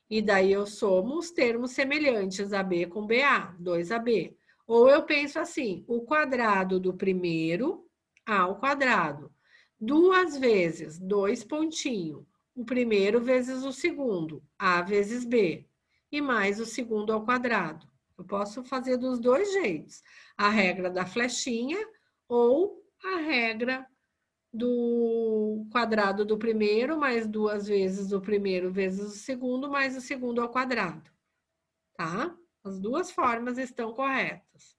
E daí eu somo os termos semelhantes, AB com BA, 2AB. Ou eu penso assim, o quadrado do primeiro, A ao quadrado. Duas vezes, 2 pontinhos. O primeiro vezes o segundo, A vezes B. E mais o segundo ao quadrado. Eu posso fazer dos dois jeitos. A regra da flechinha ou a regra do quadrado do primeiro, mais duas vezes o primeiro vezes o segundo, mais o segundo ao quadrado. Tá? As duas formas estão corretas.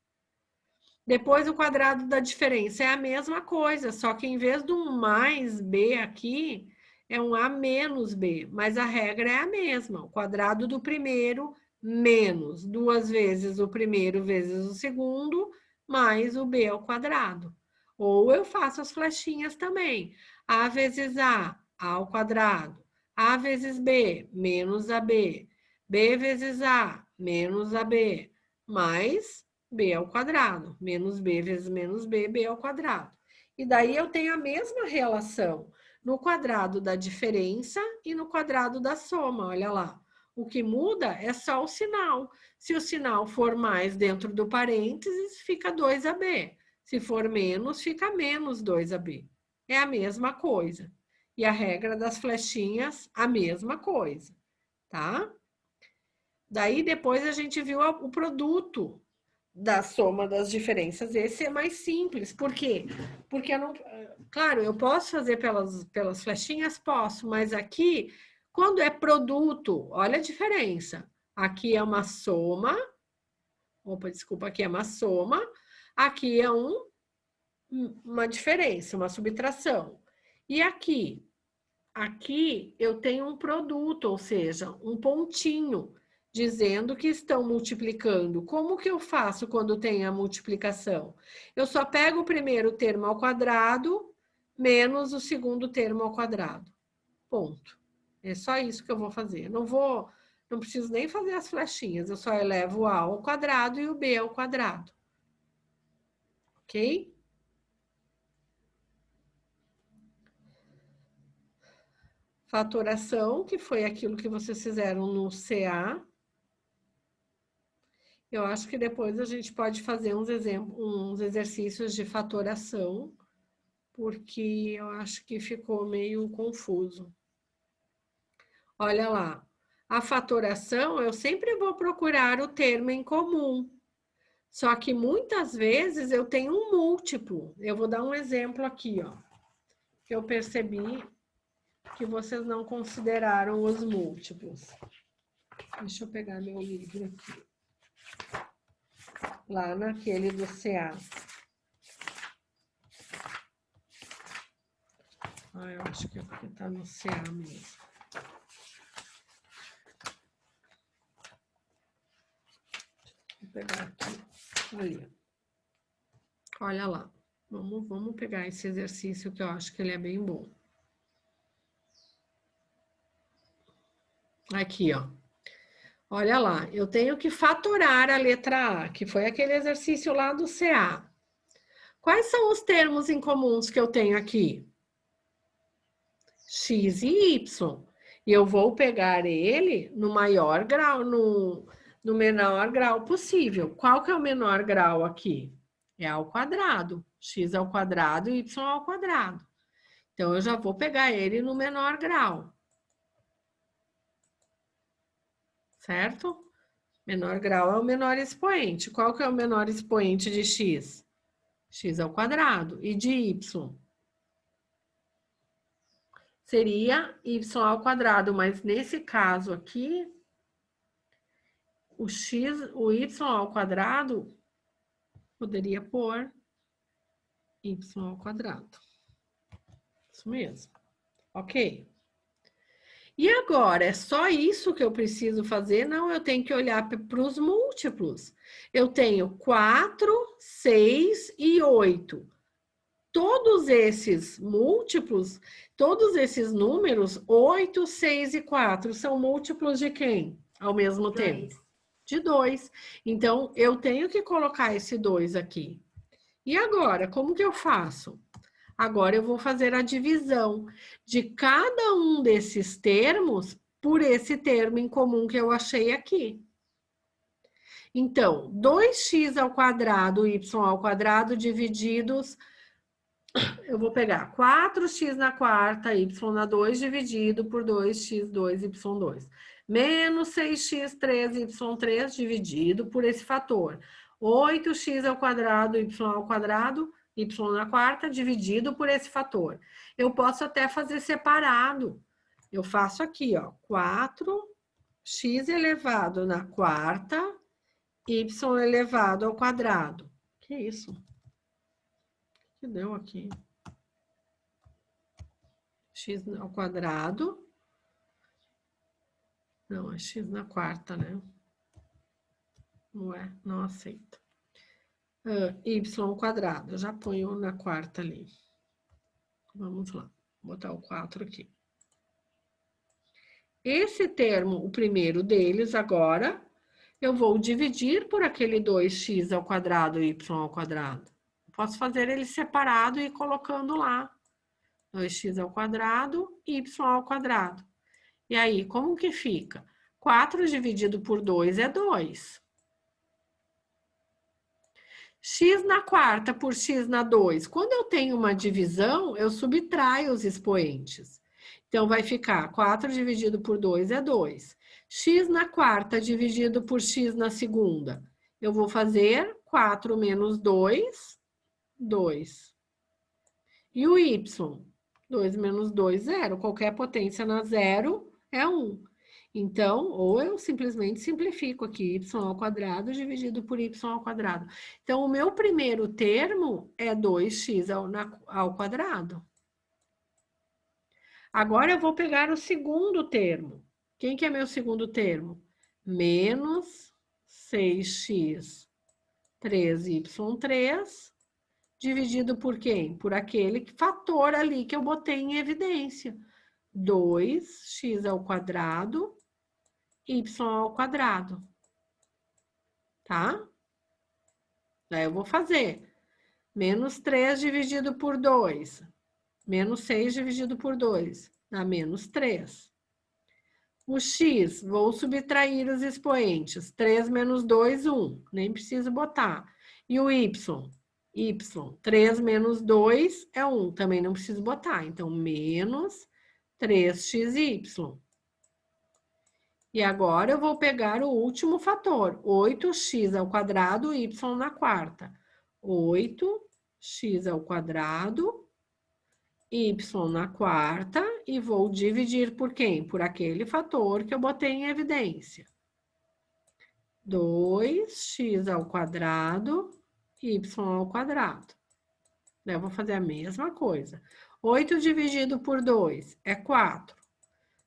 Depois, o quadrado da diferença é a mesma coisa, só que em vez de um mais B aqui, é um A menos B, mas a regra é a mesma. O quadrado do primeiro menos duas vezes o primeiro vezes o segundo, mais o B ao quadrado. Ou eu faço as flechinhas também. A vezes A ao quadrado. A vezes B, menos AB. B vezes A, menos AB. Mais B ao quadrado. Menos B vezes menos B, B ao quadrado. E daí eu tenho a mesma relação no quadrado da diferença e no quadrado da soma. Olha lá. O que muda é só o sinal. Se o sinal for mais dentro do parênteses, fica 2AB. Se for menos, fica menos 2AB. É a mesma coisa. E a regra das flechinhas, a mesma coisa. Tá? Daí, depois, a gente viu o produto da soma das diferenças. Esse é mais simples. Por quê? Porque eu não... Claro, eu posso fazer pelas flechinhas? Posso. Mas aqui, quando é produto, olha a diferença. Aqui é uma soma. Opa, desculpa, aqui é uma soma. Aqui é uma diferença, uma subtração. E aqui? Aqui eu tenho um produto, ou seja, um pontinho, dizendo que estão multiplicando. Como que eu faço quando tem a multiplicação? Eu só pego o primeiro termo ao quadrado, menos o segundo termo ao quadrado. Ponto. É só isso que eu vou fazer. Não preciso nem fazer as flechinhas, eu só elevo o A ao quadrado e o B ao quadrado. ok? Fatoração, que foi aquilo que vocês fizeram no CA. Eu acho que depois a gente pode fazer uns exercícios de fatoração, porque eu acho que ficou meio confuso. Olha lá, a fatoração eu sempre vou procurar o termo em comum. Só que muitas vezes eu tenho um múltiplo. Eu vou dar um exemplo aqui, ó. Que eu percebi que vocês não consideraram os múltiplos. Deixa eu pegar meu livro aqui. Lá naquele do CA. Ah, eu acho que aqui tá no CA mesmo. Vou pegar aqui. Ali. Olha lá. Vamos pegar esse exercício que eu acho que ele é bem bom. Aqui, ó. Olha lá, eu tenho que fatorar a letra A, que foi aquele exercício lá do CA. Quais são os termos em comuns que eu tenho aqui? X e Y. E eu vou pegar ele no maior grau, no menor grau possível. Qual que é o menor grau aqui? É ao quadrado. X ao quadrado e Y ao quadrado. Então, eu já vou pegar ele no menor grau. Certo? Menor grau é o menor expoente. Qual que é o menor expoente de x? X ao quadrado. E de y? Seria y ao quadrado, mas nesse caso aqui, o y ao quadrado, poderia pôr y ao quadrado. Isso mesmo. Ok? E agora, é só isso que eu preciso fazer? Não, eu tenho que olhar para os múltiplos. Eu tenho 4, 6 e 8. Todos esses múltiplos, todos esses números, 8, 6 e 4, são múltiplos de quem? Ao mesmo tempo? De 2. Então, eu tenho que colocar esse 2 aqui. E agora, como que eu faço? Agora eu vou fazer a divisão de cada um desses termos por esse termo em comum que eu achei aqui. Então, 2x ao quadrado, y ao quadrado divididos, eu vou pegar 4x na quarta, y na 2 dividido por 2x2, y2. Menos 6x3, y3 dividido por esse fator. 8x ao quadrado, y ao quadrado, y na quarta, dividido por esse fator. Eu posso até fazer separado. Eu faço aqui, ó, 4x elevado na quarta, y elevado ao quadrado. Que isso? O que deu aqui? X ao quadrado. Não, é x na quarta, né? Não é, não aceita. Y ao quadrado, eu já ponho na quarta ali. Vamos lá, vou botar o 4 aqui. Esse termo, o primeiro deles, agora, eu vou dividir por aquele 2x ao quadrado, y ao quadrado. Posso fazer ele separado e ir colocando lá. 2x ao quadrado, y ao quadrado. E aí, como que fica? 4 dividido por 2 é 2. X na quarta por x na 2. Quando eu tenho uma divisão, eu subtraio os expoentes. Então, vai ficar 4 dividido por 2 é 2. X na quarta dividido por x na segunda. Eu vou fazer 4 menos 2, 2. E o y? 2 menos 2, 0. Qualquer potência na 0 é 1. Então, ou eu simplesmente simplifico aqui, y ao quadrado dividido por y ao quadrado. Então, o meu primeiro termo é 2x ao quadrado. Agora, eu vou pegar o segundo termo. Quem que é meu segundo termo? Menos 6x 3y3 dividido por quem? Por aquele fator ali que eu botei em evidência. 2x ao quadrado, y ao quadrado. Tá? Daí eu vou fazer Menos 3 dividido por 2. Menos 6 dividido por 2. Dá menos 3. O x, vou subtrair os expoentes. 3 menos 2, 1. Nem preciso botar. E o y? 3 menos 2 é 1. Também não preciso botar. Então, menos 3xy. E agora eu vou pegar o último fator. 8x ao quadrado, y na quarta. 8x ao quadrado, y na quarta, e vou dividir por quem? Por aquele fator que eu botei em evidência. 2x ao quadrado, y ao quadrado. Eu vou fazer a mesma coisa. 8 dividido por 2 é 4.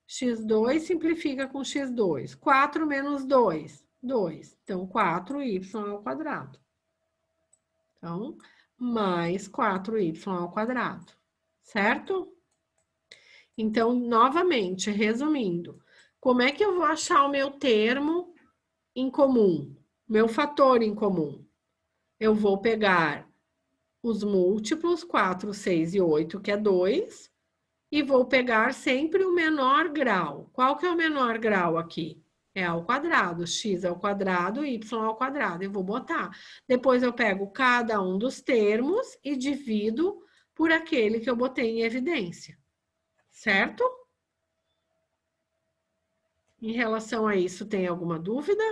x2 simplifica com x2. 4 menos 2, 2. Então, 4y ao quadrado. Então, mais 4y ao quadrado. Certo? Então, novamente, resumindo, como é que eu vou achar o meu termo em comum? Meu fator em comum? Eu vou pegar os múltiplos, 4, 6 e 8, que é 2, e vou pegar sempre o menor grau. Qual que é o menor grau aqui? É ao quadrado, x ao quadrado, y ao quadrado. Eu vou botar. Depois eu pego cada um dos termos e divido por aquele que eu botei em evidência. Certo? Em relação a isso, tem alguma dúvida?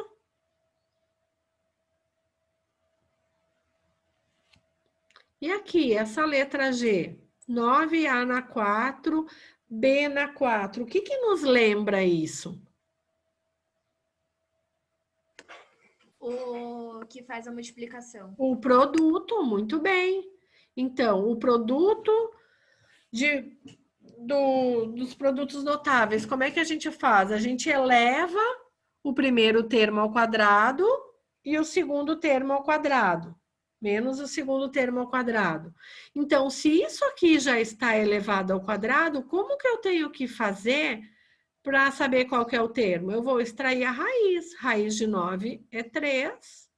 E aqui, essa letra G, 9A na 4, B na 4. O que que nos lembra isso? O que faz a multiplicação. O produto, muito bem. Então, o produto dos produtos notáveis, como é que a gente faz? A gente eleva o primeiro termo ao quadrado e o segundo termo ao quadrado, menos o segundo termo ao quadrado. Então, se isso aqui já está elevado ao quadrado, como que eu tenho que fazer para saber qual que é o termo? Eu vou extrair a raiz. Raiz de 9 é 3.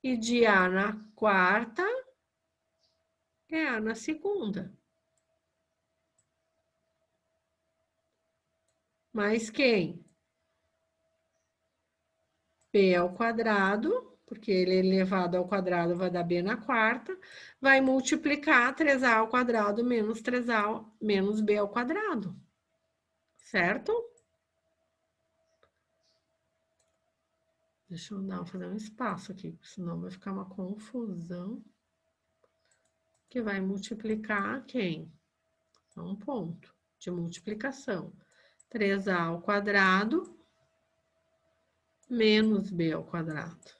E de A na quarta é A na segunda. Mais quem? B ao quadrado, porque ele é elevado ao quadrado vai dar B na quarta, vai multiplicar 3A ao quadrado menos 3A menos B ao quadrado. Certo? Deixa eu fazer um espaço aqui, senão vai ficar uma confusão. Que vai multiplicar quem? Um ponto de multiplicação. 3A ao quadrado menos B ao quadrado.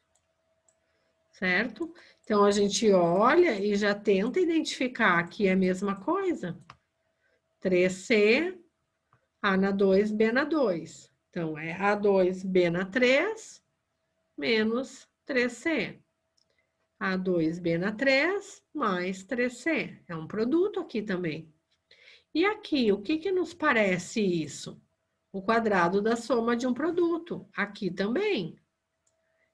Certo? Então, a gente olha e já tenta identificar que é a mesma coisa. 3C, A na 2, B na 2. Então, é A2, B na 3, menos 3C. A2, B na 3, mais 3C. É um produto aqui também. E aqui, o que que nos parece isso? O quadrado da soma de um produto. Aqui também.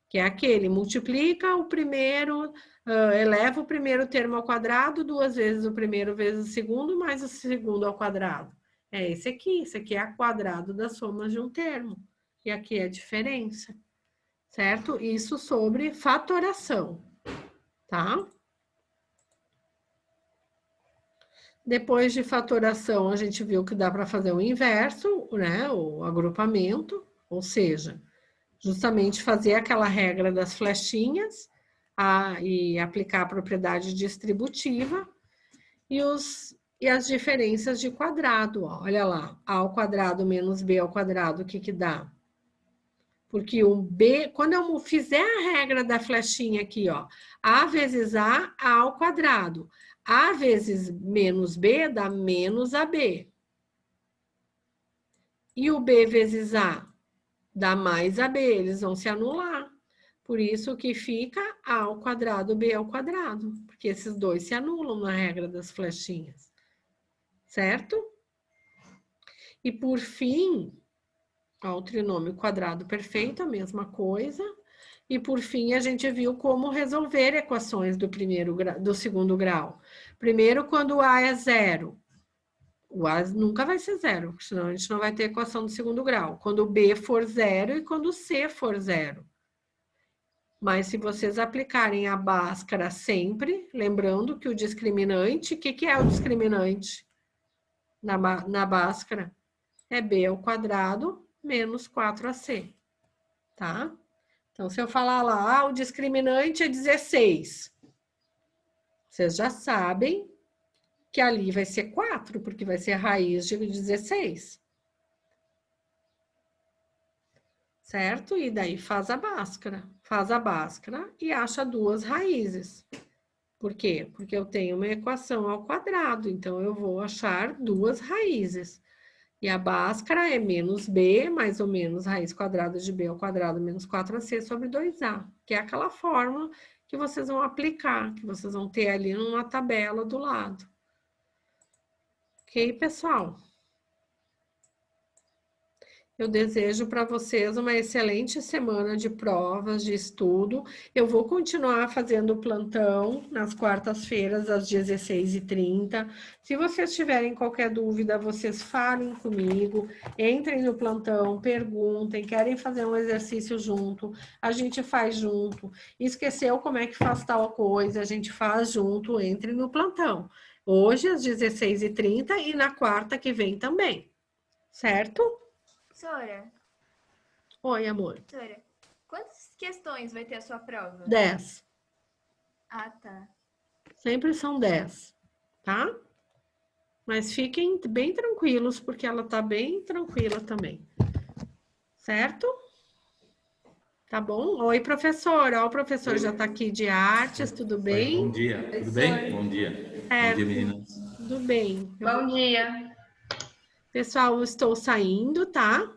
Que é aquele, multiplica o primeiro, eleva o primeiro termo ao quadrado, 2 vezes o primeiro vezes o segundo, mais o segundo ao quadrado. É esse aqui é o quadrado da soma de um termo. E aqui é a diferença. Certo? Isso sobre fatoração. Tá? Depois de fatoração, a gente viu que dá para fazer o inverso, né? O agrupamento, ou seja, justamente fazer aquela regra das flechinhas e aplicar a propriedade distributiva e as diferenças de quadrado. Ó. Olha lá, A ao quadrado menos B ao quadrado, o que que dá? Porque o B, quando eu fizer a regra da flechinha aqui, ó, A vezes A ao quadrado. A vezes menos B dá menos AB. E o B vezes A dá mais AB, eles vão se anular. Por isso que fica A ao quadrado, B ao quadrado. Porque esses dois se anulam na regra das flechinhas. Certo? E por fim, ó, o trinômio quadrado perfeito, a mesma coisa. E, por fim, a gente viu como resolver equações do segundo grau. Primeiro, quando o A é zero. O A nunca vai ser zero, senão a gente não vai ter equação do segundo grau. Quando o B for zero e quando o C for zero. Mas se vocês aplicarem a Bhaskara sempre, lembrando que o discriminante, o que é o discriminante na Bhaskara? É B ao quadrado menos 4AC, tá? Então, se eu falar lá, o discriminante é 16. Vocês já sabem que ali vai ser 4, porque vai ser raiz de 16. Certo? E daí faz a Bhaskara. Faz a Bhaskara e acha duas raízes. Por quê? Porque eu tenho uma equação ao quadrado, então eu vou achar duas raízes. E a Bhaskara é menos b, mais ou menos raiz quadrada de b ao quadrado menos 4ac sobre 2a, que é aquela fórmula que vocês vão aplicar, que vocês vão ter ali numa tabela do lado. Ok, pessoal? Eu desejo para vocês uma excelente semana de provas, de estudo. Eu vou continuar fazendo plantão nas quartas-feiras, às 16h30. Se vocês tiverem qualquer dúvida, vocês falem comigo, entrem no plantão, perguntem, querem fazer um exercício junto, a gente faz junto. Esqueceu como é que faz tal coisa, a gente faz junto, entre no plantão. Hoje, às 16h30 e na quarta que vem também, certo? Professora, Oi, amor. professora, quantas questões vai ter a sua prova? 10. Ah, tá. Sempre são 10, tá? Mas fiquem bem tranquilos, porque ela tá bem tranquila também. Certo? Tá bom? Oi, professor. Ó, o professor já tá aqui de artes, tudo bem? Bom dia, tudo bem? Bom dia. Bom dia, meninas. Tudo bem. Bom dia. Pessoal, eu estou saindo, tá?